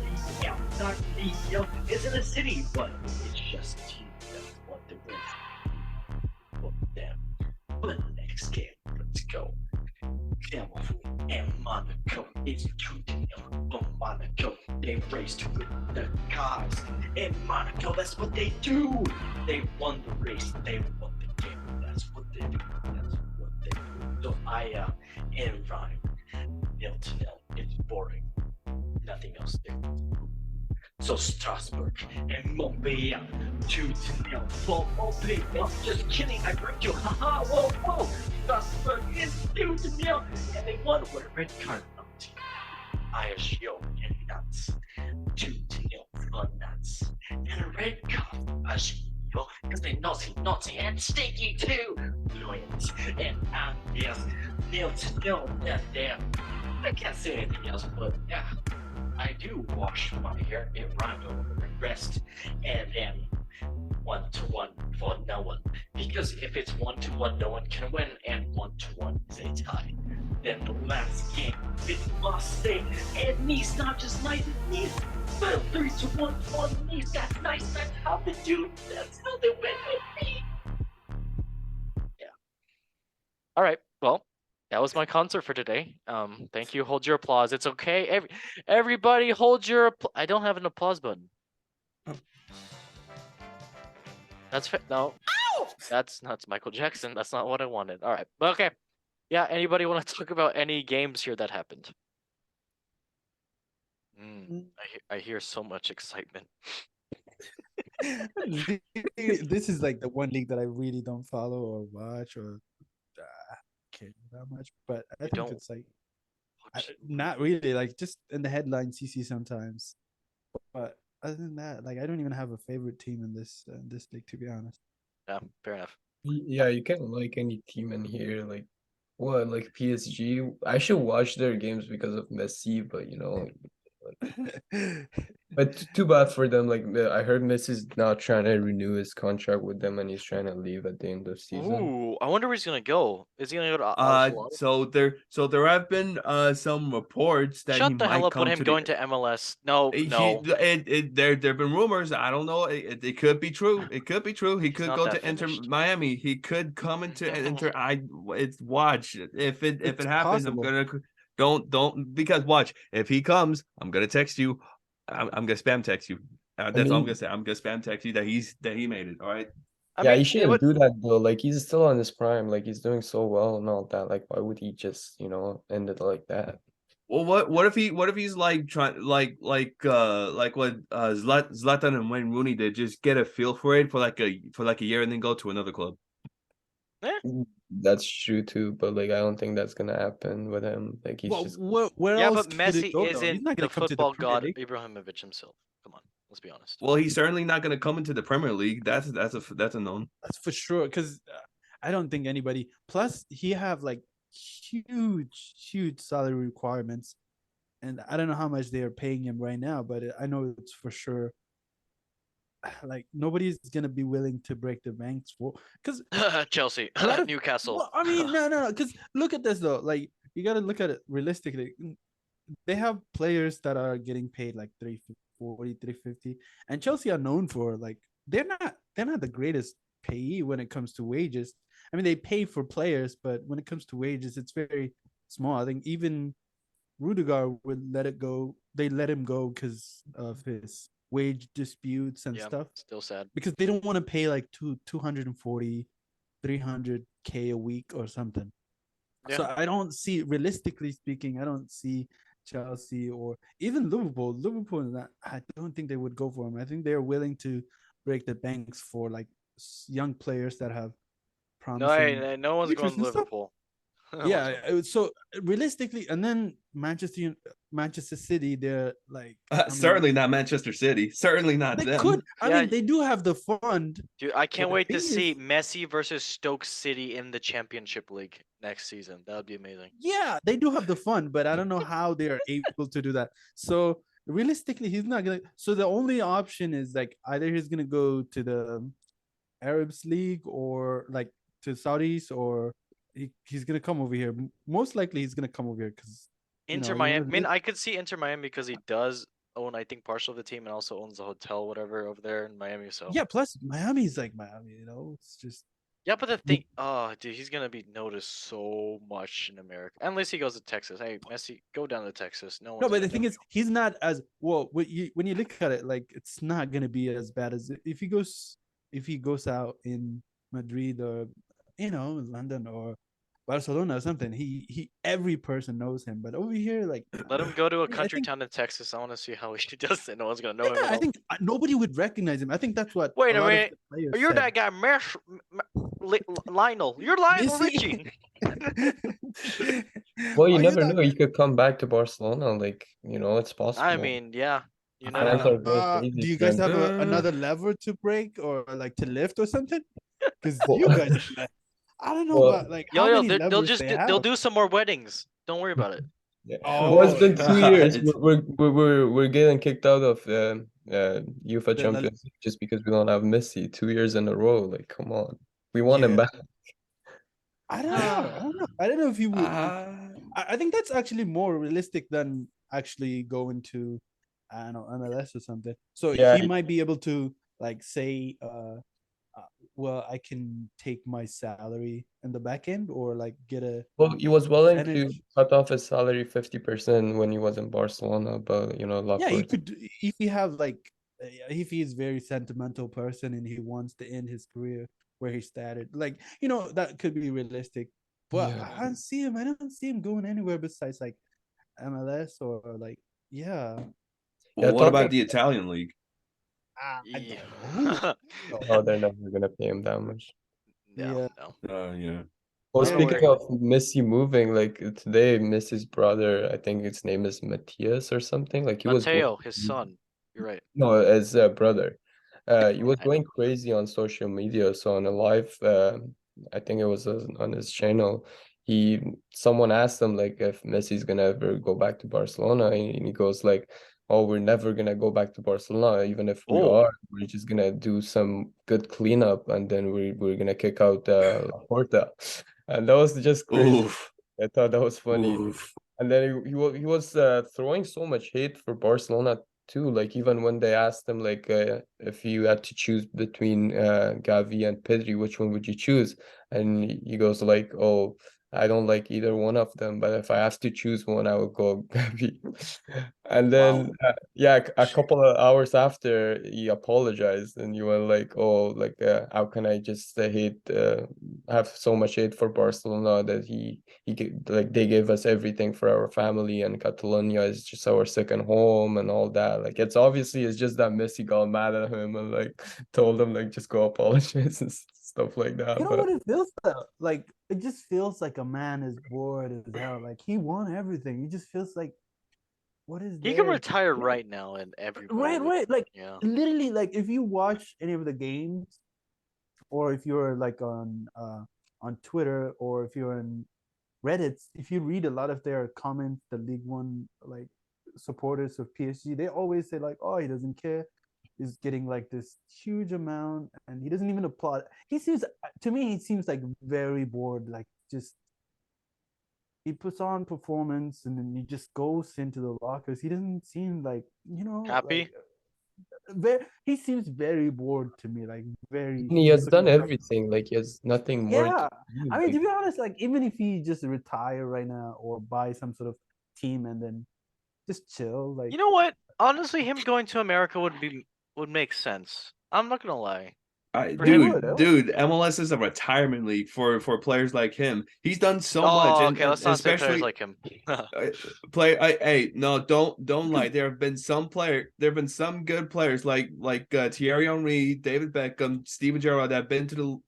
Leo, not Leo. It's in the city, but it's just you. race to win the cars. In Monaco, that's what they do. They won the race. They won the game. That's what they do. That's what they do. So I am in rhyme. 0-0. It's boring. Nothing else there. So Strasbourg and Montpellier 2-0 for Montpellier. Just kidding, I broke you. Haha, whoa. Strasbourg is 2-0 and they won with a red card. ISO and nuts. 2-0 for nuts. And a red card. ISO because they naughty and stinky too. Brilliant. And yes, 0-0. Yeah, damn. I can't say anything else, but yeah. I do wash my hair in rhyme over the rest, and then 1-1 for no one. Because if it's 1-1, no one can win, and 1-1 is a tie. Then the last game, it's Marseille and Nice, not just Nice, Nice. Well, 3-1 for Nice. That's nice. That's how they do. That's how they win with me. Yeah. All right. Well, that was my concert for today. Thank you. Hold your applause. It's okay. Everybody, hold your. I don't have an applause button. That's no. That's Michael Jackson. That's not what I wanted. All right, but okay. Yeah. Anybody want to talk about any games here that happened? I hear so much excitement. This is like the one league that I really don't follow or watch or care that much, but I think it's like not really, like just in the headlines you see sometimes. But other than that, like I don't even have a favorite team in this league, to be honest. Yeah, fair enough. Yeah, you can't like any team in here. Like what, like PSG? I should watch their games because of Messi, but you know, but too bad for them. Like I heard Messi's not trying to renew his contract with them, and he's trying to leave at the end of the season. Ooh, I wonder where he's gonna go. Is he gonna go to so there have been some reports that Shut he the hell might up come with him to going to MLS. No. There've been rumors. I don't know. It could be true. It could be true. He could not go that to Inter finished. Miami. He could come into Inter. It's watch if it happens. possible. I'm gonna don't because watch if he comes. I'm gonna text you. I'm gonna spam text you. That's all I'm gonna say. I'm gonna spam text you that he made it. All right. Yeah, he shouldn't do that though. Like he's still on his prime. Like he's doing so well and all that. Like why would he just end it like that? Well, what if he's like trying like what Zlatan and Wayne Rooney did, just get a feel for it for like a year and then go to another club. That's true too, but like I don't think that's gonna happen with him. Like he's just where Yeah, else but could it Messi go, though? He's isn't not the gonna come to football Premier god League. Ibrahimovic himself. Come on, let's be honest. Well, he's certainly not going to come into the Premier League. That's a known. That's for sure. Because I don't think anybody. Plus, he have like huge salary requirements, and I don't know how much they are paying him right now, but I know it's for sure. Like nobody's gonna be willing to break the banks for because Chelsea, Newcastle. Well, I mean, no. Because look at this though. Like you got to look at it realistically. They have players that are getting paid like 340, 350, and Chelsea are known for like they're not the greatest payee when it comes to wages. I mean, they pay for players, but when it comes to wages, it's very small. I think even Rudiger would let it go. They let him go because of his wage disputes and stuff. Still sad because they don't want to pay like 240, 300K a week or something. Yeah. So I don't see, realistically speaking, I don't see Chelsea or even Liverpool. I don't think they would go for him. I think they're willing to break the banks for like young players that have promising. No one's going to Liverpool. Yeah, so realistically, and then Manchester City, they're like certainly not Manchester City. Certainly not they them. Could I mean they do have the fund. Dude, I can't wait to see Messi versus Stoke City in the Championship League next season. That would be amazing. Yeah, they do have the fund, but I don't know how they are able to do that. So realistically, he's not gonna. So the only option is like either he's gonna go to the Arabs League or like to Saudis or. He's gonna come over here. Most likely, he's gonna come over here because Inter Miami. I mean, I could see Inter Miami because he does own, I think, partial of the team and also owns a hotel, whatever, over there in Miami. So yeah. Plus, Miami's like Miami. It's just Yeah, but the thing, oh, dude, he's gonna be noticed so much in America, unless he goes to Texas. Hey, Messi, go down to Texas. No No, one's but the gonna thing know is, he's not as well. When you look at it, like it's not gonna be as bad as if he goes out in Madrid or London or Barcelona or something. He every person knows him. But over here, like you. Let him go to a I country think town in Texas. I want to see how he does it. No one's gonna know him yeah, at I all. think nobody would recognize him. I think that's what Wait a a lot of minute. the players You're said. that guy, Lionel. You're Lionel Messi. Richie. Well, you Are you never that know. He could come back to Barcelona. Like, it's I possible. mean, yeah, you never Fans know. are going crazy do you for guys him. have another lever to break or like to lift or something? Because you Well, guys, I don't know well, about like Yo, how yo, many they'll levers just they they'll have. do some more weddings. Don't worry about it. yeah. Well, it's Oh, been 2 years. God. We're getting kicked out of UEFA the La- Champions League just because we don't have Messi 2 years in a row. Like, come on, we want him yeah. back. I don't know. I don't know. I don't know if he would. Uh, I think that's actually more realistic than actually going to, I don't know, MLS or something. So Yeah, he might be able to like say, well, I can take my salary in the back end or like get a well, he was willing to percentage. cut off his salary 50% when he was in Barcelona, but Yeah, he Laporte. could if he have like if he's very sentimental person and he wants to end his career where he started, like that could be realistic. But Yeah, I don't see him. I don't see him going anywhere besides like MLS or like yeah. yeah. well, what Talking about the Italian league? I Yeah. don't know who. oh, they're never gonna pay him that much. No, Yeah, no. Yeah. Well, I don't know speaking where. of Messi moving, like today, Messi's brother, I think his name is Matthias or something. Like he was going, Mateo, his son. You're right. no, as a brother. He was I know. going crazy on social media. So on a live, I think it was on his channel. Someone asked him like if Messi's gonna ever go back to Barcelona, and he goes like, "Oh, we're never gonna go back to Barcelona. Even if we Oh, are, we're just gonna do some good cleanup, and then we're gonna kick out Laporta." And that was just crazy. Oof. I thought that was funny. Oof. And then he was throwing so much hate for Barcelona too. Like even when they asked him like if you had to choose between Gavi and Pedri, which one would you choose? And he goes like, "Oh, I don't like either one of them, but if I have to choose one, I would go Gavi." And then Wow. yeah, a couple of hours after he apologized, and you were like, "Oh, like how can I just have so much hate for Barcelona that like they gave us everything for our family, and Catalonia is just our second home and all that." Like it's just that Messi got mad at him and like told him like just go apologize and stuff like that. But what it feels like. It just feels like a man is bored as hell. Like he won everything. He just feels like what is he can there? retire right now, and everybody would. Right. Like Yeah. literally, like if you watch any of the games, or if you're like on Twitter, or if you're in Reddit, if you read a lot of their comments, the League One like supporters of PSG, they always say like, "Oh, he doesn't care. He's getting like this huge amount, and he doesn't even applaud." He seems to me, he seems like very bored. Like just he puts on performance, and then he just goes into the lockers. He doesn't seem like like Happy? he seems very bored to me. Like very he just has done looking at like everything. Like he has nothing more to yeah. do. I mean, Like to be honest, like even if he just retire right now or buy some sort of team and then just chill, like You know what? Honestly, him going to America would make sense. I'm not gonna lie. For him. Dude, MLS is a retirement league for players like him. He's done so much, Oh, and, okay. and Let's not say players especially like him. hey, no, don't lie. There have been some good players like Thierry Henry, David Beckham, Steven Gerrard that been to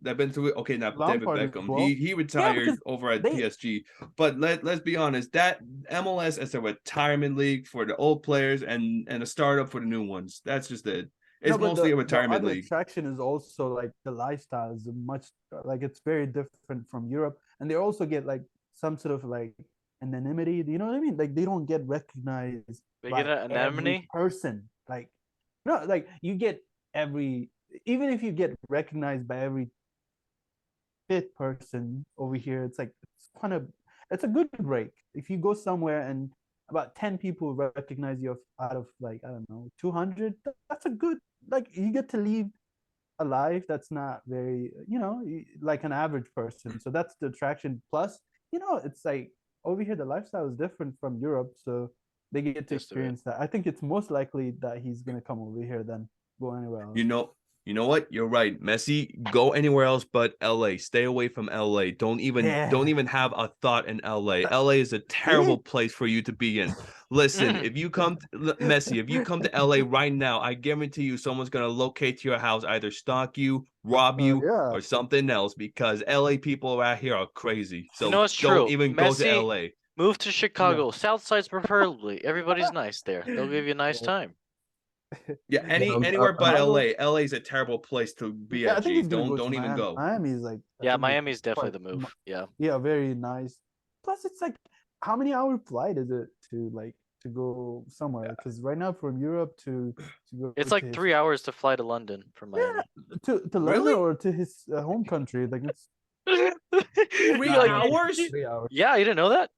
okay, not David Lampard as Beckham. well. He Yeah, retired because over at they PSG. But let's be honest, that MLS is a retirement league for the old players and a startup for the new ones. That's just it. no, It's but mostly a the retirement other league. attraction is also like the lifestyle is much like it's very different from Europe, and they also get like some sort of like anonymity. You know what I mean? Like they don't get recognized They get by an every anemone. person. Like no, like you get every even if you get recognized by every fifth person over here, it's like it's a good break. If you go somewhere and about 10 people recognize you out of like I don't know 200, that's a good like you get to leave a life that's not very, like an average person. So that's the attraction. Plus, it's like over here the lifestyle is different from Europe, so they get to Used to it. experience that. I think it's most likely that he's gonna come over here than go anywhere else. You know what? You're right. Messi, go anywhere else but LA. Stay away from LA. Don't even have a thought in LA. LA is a terrible place for you to be in. Listen, if you come Messi, if you come to LA right now, I guarantee you someone's gonna locate to your house, either stalk you, rob you, yeah. or something else, because LA people out here are crazy. So it's true. don't even go to Messi, LA. Move to Chicago, South Side's preferably. Everybody's nice there. They'll give you a nice time. Yeah, anywhere but LA. LA is a terrible place to be I at. think G. he's gonna Don't to even Miami. go. Miami's like Yeah, Miami's definitely the move. Yeah. Yeah, very nice. Plus, it's like, how many hour flight is it to go somewhere? Because right now from Europe to go. It's like 3 hours to fly to London from Miami. To London or to his home country. Like it's 3 hours? 3 hours. Yeah, you didn't know that?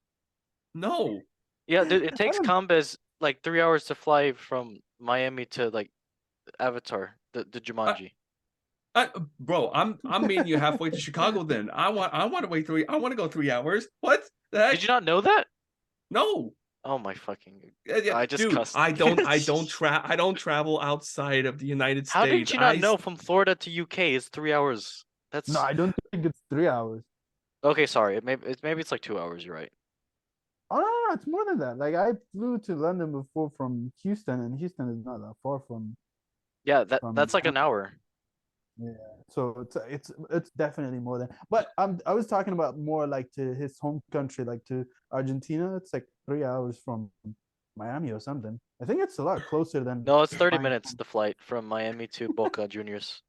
No. Yeah, dude, it takes Combes like 3 hours to fly from Miami to like Avatar, the Jumanji. Bro, I'm meeting you halfway to Chicago. Then I want to wait 3. I want to go 3 hours. What the heck? Did you not know that? No. Oh my fucking! Yeah, I just dude, cussed. I don't travel outside of the United States. How did you not know from Florida to UK is 3 hours? That's No, I don't think it's 3 hours. okay. Sorry, maybe it's like 2 hours. You're right. Oh no, it's more than that. Like I flew to London before from Houston, and Houston is not that far from. Yeah, that's like an hour. Yeah, so it's definitely more than. But I was talking about more like to his home country, like to Argentina. It's like 3 hours from Miami or something. I think it's a lot closer than. No, it's 30 minutes the flight from Miami to Boca Juniors.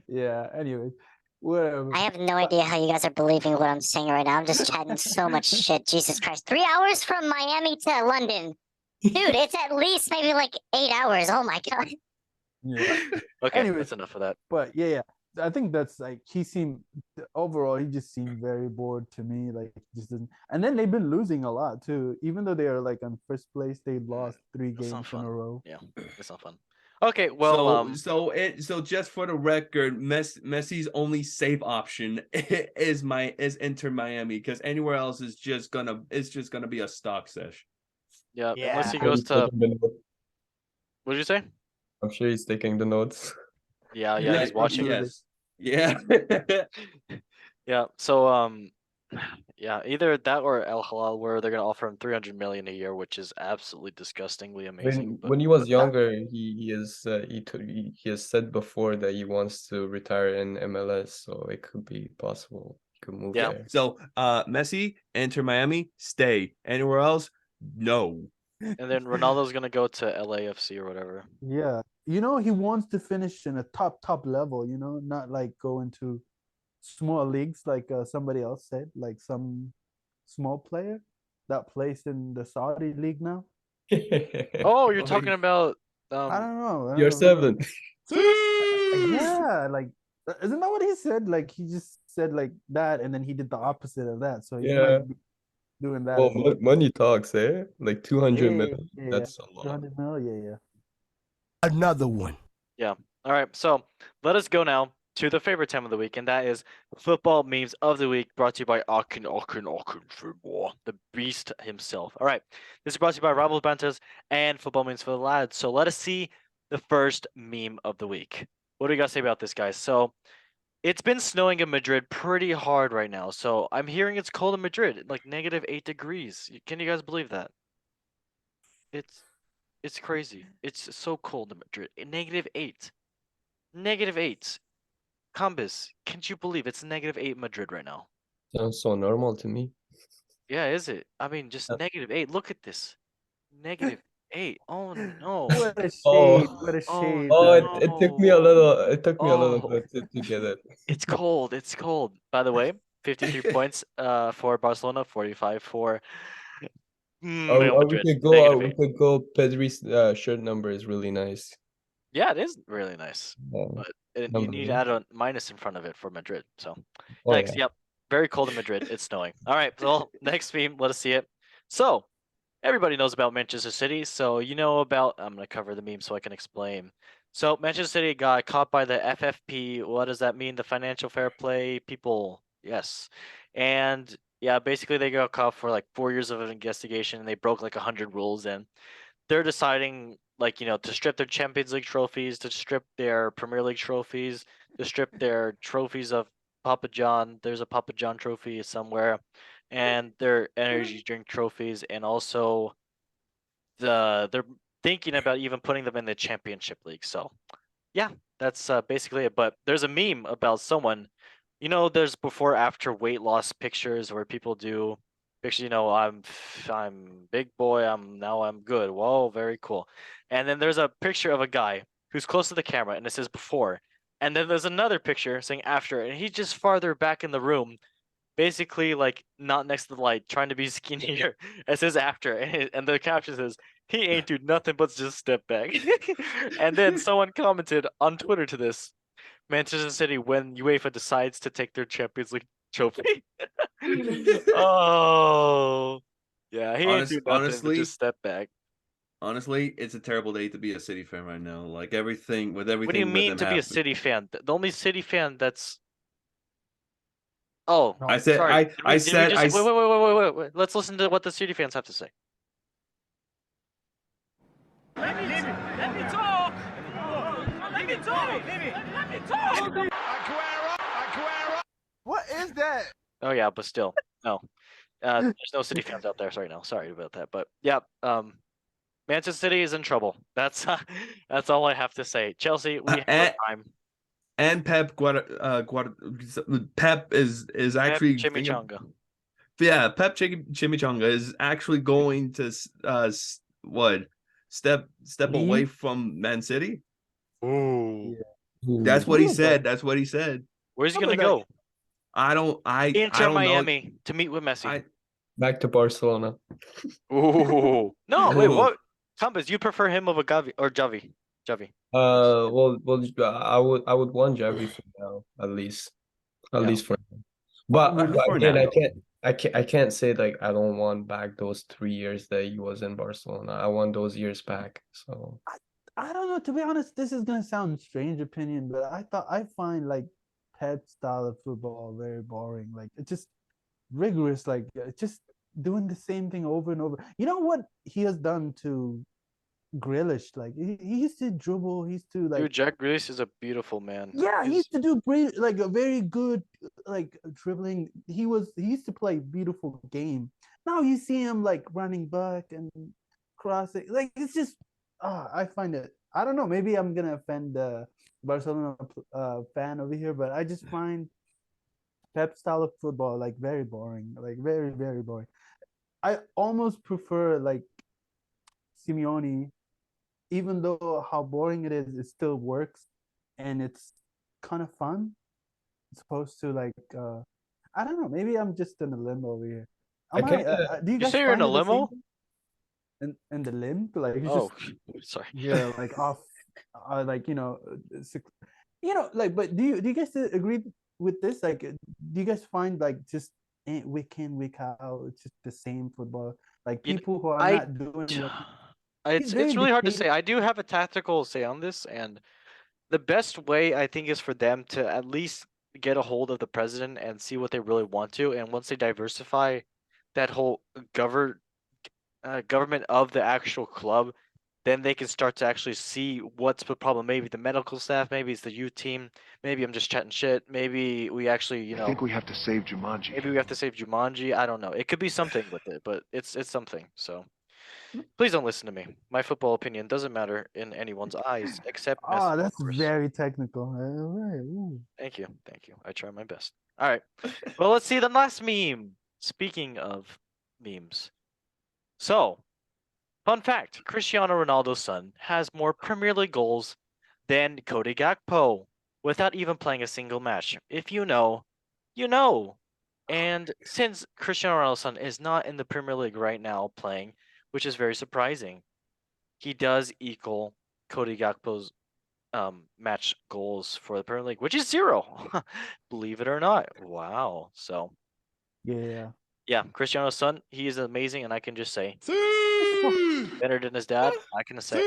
Yeah. Anyways, whatever. I have no idea how you guys are believing what I'm saying right now. I'm just chatting so much shit. Jesus Christ. 3 hours from Miami to London. Dude, it's at least maybe like 8 hours. Oh my God. Yeah. Okay, Anyways, that's enough of that. But yeah, I think that's like he seemed overall he just seemed very bored to me. Like just didn't. And then they've been losing a lot too. Even though they are like on first place, they lost 3 games in a row. Yeah, it's not fun. Okay, well, so just for the record, Messi's only safe option is Inter Miami, because anywhere else is just gonna be a stock sesh. Yeah, unless he goes to. What did you say? I'm sure he's taking the notes. Yeah, he's watching. Yes. Yeah. Yeah. So yeah, either that or El Halal, where they're gonna offer him 300 million a year, which is absolutely disgustingly amazing. When he was younger, he has said before that he wants to retire in MLS, so it could be possible he could move there. So Messi, enter Miami, stay. Anywhere else, no. And then Ronaldo's gonna go to LAFC or whatever. Yeah, he wants to finish in a top level. Not like go into small leagues like somebody else said, like some small player that plays in the Saudi league now. Oh, you're talking about I don't know. You're 7. Yeah, like isn't that what he said? Like he just said like that, and then he did the opposite of that. So he might be doing that. Well, money talks, eh? Like 200 million. That's a lot. 200 million, yeah. Another one. Yeah. All right. So let us go now to the favorite time of the week, and that is football memes of the week, brought to you by Akin Football, the beast himself. All right. This is brought to you by Rabble Bantas and Football Memes for the Lads. So let us see the first meme of the week. What do you guys say about this, guys? So it's been snowing in Madrid pretty hard right now. So I'm hearing it's cold in Madrid, like -8 degrees. Can you guys believe that? It's crazy. It's so cold in Madrid. -8. -8. Combis, can't you believe it's -8 Madrid right now? Sounds so normal to me. Yeah, is it? I mean, just -8. Look at this. -8. Oh no. What a shade. Oh. What a shade. It took me a little to get it. It's cold. It's cold. By the way, 53 points for Barcelona, 45 for Real Madrid. We could go. Pedri's shirt number is really nice. Yeah, it is really nice. But you need to add a minus in front of it for Madrid. So next, yep. Very cold in Madrid. It's snowing. All right. Well, next meme. Let us see it. So everybody knows about Manchester City. So I'm going to cover the meme so I can explain. So Manchester City got caught by the FFP. What does that mean? The financial fair play people. Yes. And yeah, basically they got caught for like 4 years of an investigation and they broke like 100 rules, and they're deciding like, to strip their Champions League trophies, to strip their Premier League trophies, to strip their trophies of Papa John. There's a Papa John trophy somewhere, and their energy drink trophies, and also they're thinking about even putting them in the Championship League. So yeah, that's basically it. But there's a meme about someone, there's before after weight loss pictures where people do pictures. I'm big boy. I'm good. Whoa, very cool. And then there's a picture of a guy who's close to the camera, and it says before. And then there's another picture saying after, and he's just farther back in the room, basically like not next to the light, trying to be skinnier. It says after, and the caption says, "He ain't do nothing but just step back." And then someone commented on Twitter to this: Manchester City when UEFA decides to take their Champions League trophy. Oh, yeah, he ain't do nothing but just step back. Honestly, it's a terrible day to be a City fan right now. Like everything What do you with mean them to be a happening. City fan? The only City fan that's oh, I said sorry. I said I Wait. Let's listen to what the City fans have to say. Let me talk. Let me talk. Let me talk. Aguero. What is that? Oh yeah, but still, no. There's no City fans out there right now. Sorry about that, but yeah. Manchester City is in trouble. That's that's all I have to say. Chelsea, we have our time. And Pep Pep is actually Chimichanga. Yeah, Pep Chimichanga is actually going to step away from Man City. Ooh. Yeah. That's what he said. That's what he said. Where's he gonna go? I don't Inter know. Miami to meet with Messi. Back to Barcelona. Ooh. No, wait, what? Compass, you prefer him over Gavi or Javi? Well, I would want Javi for now, at least for now. But again, I can't say like I don't want back those 3 years that he was in Barcelona. I want those years back. So I don't know. To be honest, this is gonna sound strange opinion, but I find like Pep's style of football very boring. Like it's just rigorous, like just doing the same thing over and over. You know what he has done to Grealish? Like he used to dribble. He used to like. Dude, Jack Grealish is a beautiful man. Yeah, he used to do great, like a very good, like dribbling. He used to play beautiful game. Now you see him like running back and crossing. Like it's just, I find it. I don't know. Maybe I'm gonna offend the Barcelona fan over here, but I just find Pep style of football like very boring, like very very boring. I almost prefer like Simeone, even though how boring it is, it still works, and it's kind of fun. It's supposed to like I don't know. Maybe I'm just in a limbo over here. Do you guys say you're in find a it the limo? same? In the limb, like it's Oh, just sorry. yeah, like off, like like. But do you guys agree with this? Like, do you guys find like just week in week out, it's just the same football? Like people who are not doing what it's really hard to say. I do have a tactical say on this, and the best way I think is for them to at least get a hold of the president and see what they really want to, and once they diversify that whole government of the actual club, then they can start to actually see what's the problem. Maybe the medical staff, maybe it's the youth team, maybe I'm just chatting shit, maybe we actually, I think we have to save Jumanji. maybe we have to save Jumanji. I don't know. It could be something with it, but it's something. So please don't listen to me. My football opinion doesn't matter in anyone's eyes except Messi, of that's course. very technical. All right. Ooh. Thank you. I try my best. All right. Well, let's see the last meme. Speaking of memes. So, fun fact, Cristiano Ronaldo's son has more Premier League goals than Cody Gakpo without even playing a single match. If you know, you know. And since Cristiano Ronaldo's son is not in the Premier League right now playing, which is very surprising, he does equal Cody Gakpo's match goals for the Premier League, which is 0. Believe it or not. Wow. So yeah, Cristiano's son, he is amazing, and I can just say better than his dad. I can say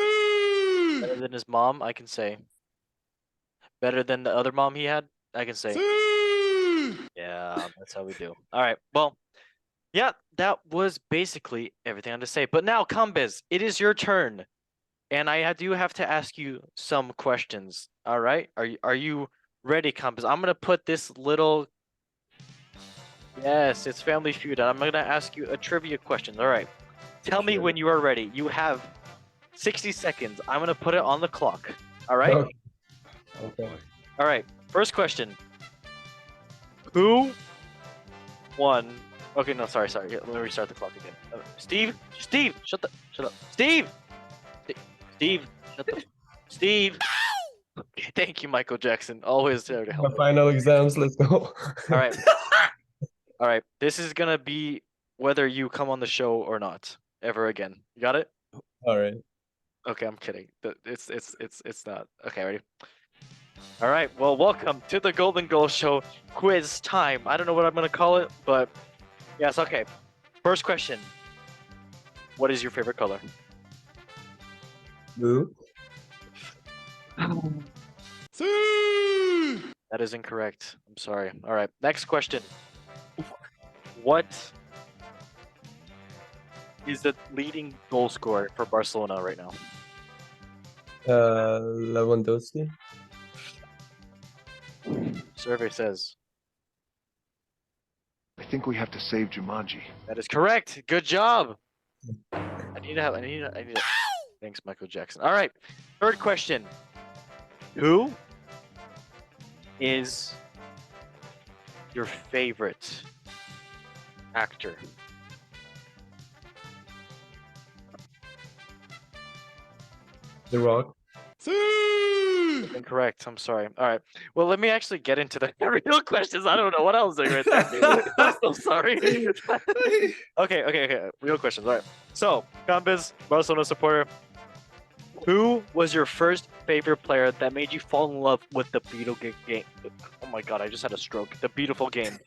Better than his mom, I can say. Better than the other mom he had, I can say. Yeah, that's how we do. All right. Well, yeah, that was basically everything I had to say. But now, Kambiz, it is your turn, and I do have to ask you some questions. All right? Are you ready, Kambiz? I'm gonna put this little. Yes, it's Family Feud. And I'm gonna ask you a trivia question. All right. Tell me when you are ready. You have 60 seconds. I'm gonna put it on the clock. All right? Okay. Okay. All right. First question. Who won? Okay, no, sorry. Let me restart the clock again. Steve, shut up. Steve, shut up. Steve. Okay, thank you, Michael Jackson. Always there to help. My final exams. Let's go. All right. All right. This is gonna be whether you come on the show or not ever again. You got it? All right. Okay, I'm kidding. It's not. Okay, ready? All right. Well, welcome to the Golden Goal Show quiz time. I don't know what I'm gonna call it, but yes. Okay. First question. What is your favorite color? Blue. That is incorrect. I'm sorry. All right. Next question. What is the leading goal scorer for Barcelona right now? Lewandowski. Survey says I think we have to save Jumanji. that is correct. Good job. I need to. Thanks, Michael Jackson. All right. Third question. Who is your favorite actor? The Rock. Incorrect. I'm sorry. All right. Well, let me actually get into the real questions. I don't know what I was doing right there. I'm so sorry. Okay. Real questions. All right. So, Kambiz, Barcelona supporter. Who was your first favorite player that made you fall in love with the beautiful game? Oh my God, I just had a stroke. The beautiful game.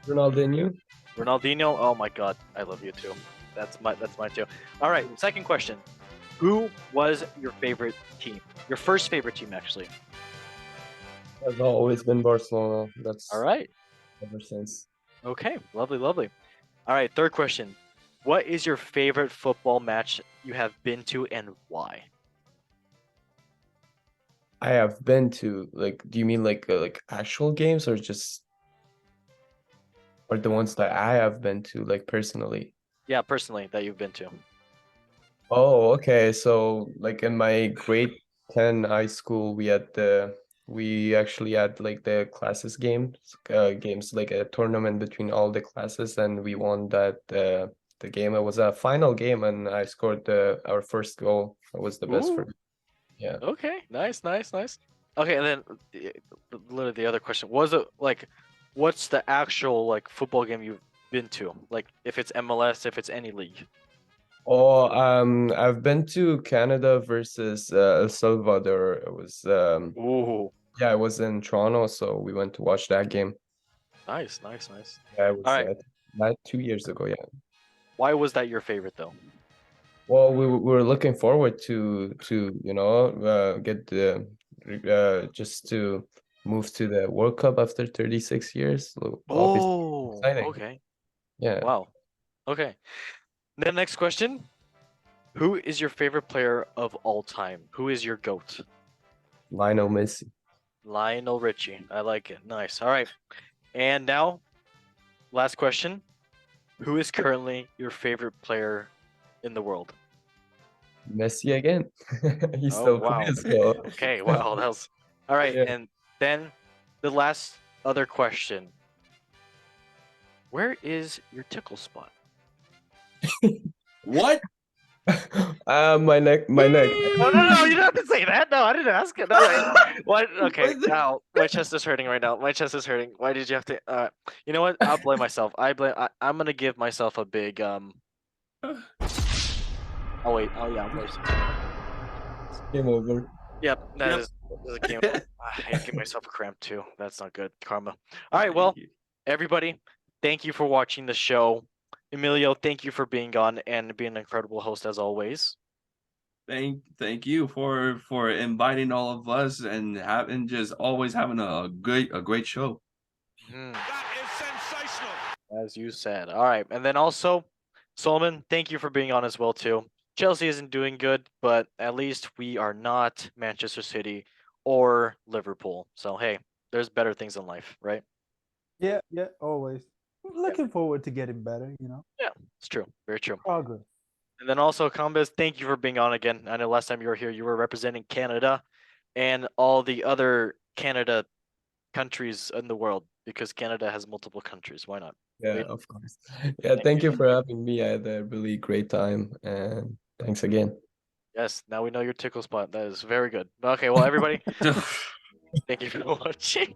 Ronaldinho. Ronaldinho. Oh my God, I love you too. That's mine too. All right. Second question. Who was your favorite team? Your first favorite team, actually. Has always been Barcelona. That's All right. ever since. Okay. Lovely. All right. Third question. What is your favorite football match you have been to and why? I have been to do you mean like actual games or just or the ones that I have been to like personally? Yeah, personally, that you've been to. Oh, okay. So like in my grade 10 high school, we actually had like the classes games like a tournament between all the classes, and we won that the game. It was a final game, and I scored our first goal. It was the best for me. Yeah. Okay, nice. Okay, and then literally the other question was it like, what's the actual like football game you've been to? Like, if it's MLS, if it's any league. Oh, I've been to Canada versus El Salvador. It was Ooh, yeah, it was in Toronto, so we went to watch that game. nice. Yeah, it was All right. that 2 years ago. Yeah. Why was that your favorite though? Well, we were looking forward to get just to move to the World Cup after 36 years. So obviously Oh, exciting. okay. Yeah. Wow. Okay. The next question. Who is your favorite player of all time? Who is your GOAT? Lionel Messi. Lionel Richie. I like it. Nice. All right. And now, last question. Who is currently your favorite player in the world? Messi again. He Oh, still wow. plays, so Okay, wow. That was all right. Yeah. And then the last other question. Where is your tickle spot? What? my neck. No, you don't have to say that. No, I didn't ask it. No, what? Okay, now my chest is hurting right now. My chest is hurting. Why did you have to? You know what? I'll blame myself. I'm gonna give myself a big Oh wait. Oh yeah. Game over. Yep. That is a game. I give myself a cramp too. That's not good. Karma. All right. Well, everybody, thank you for watching the show. Emilio, thank you for being on and being an incredible host as always. Thank you for inviting all of us and just always having a great show. Mhm. That is sensational. As you said. All right. And then also, Solomon, thank you for being on as well, too. Chelsea isn't doing good, but at least we are not Manchester City or Liverpool. So, hey, there's better things in life, right? Yeah, yeah, always. Looking forward to getting better, you know. Yeah, it's true. Very true. Progress. And then also, Combis, thank you for being on again. I know last time you were here, you were representing Canada and all the other Canada countries in the world because Canada has multiple countries. Why not? Yeah, Wait. of course. Yeah, thank you for having me. I had a really great time, and thanks again. Yes, now we know your tickle spot. That is very good. Okay, well, everybody, thank you for watching.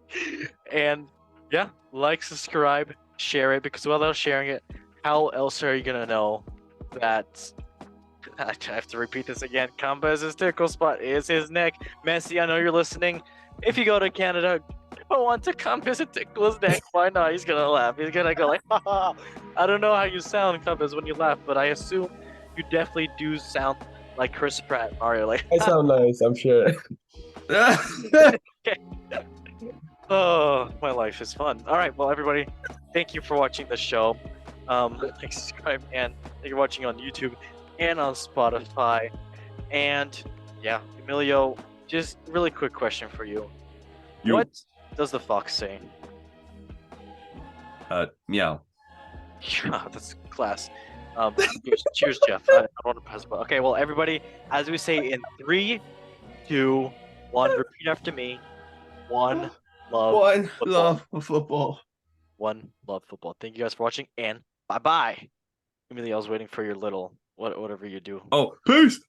And yeah, like, subscribe, share it because without sharing it, how else are you gonna know that? I have to repeat this again. Campaz's tickle spot is his neck. Messi, I know you're listening. If you go to Canada, go on to Campaz and tickle his neck. Why not? He's gonna laugh. He's gonna go like, ha ha. I don't know how you sound, Campaz, when you laugh, but I assume you definitely do sound like Chris Pratt, Mario. Like, I sound nice, I'm sure. oh, my life is fun. All right, well, everybody, thank you for watching the show. Like, subscribe, and thank you for watching on YouTube and on Spotify. And yeah, Emilio, just really quick question for you. Yo. What does the fox say? Meow. Yeah, that's class. Cheers, Jeff. I don't want to pass, but okay. Well, everybody, as we say in 3, 2, 1, repeat after me. One love football. Love football. One love football. Thank you guys for watching, and bye bye. Emilio, I was waiting for your little whatever you do. Oh, peace.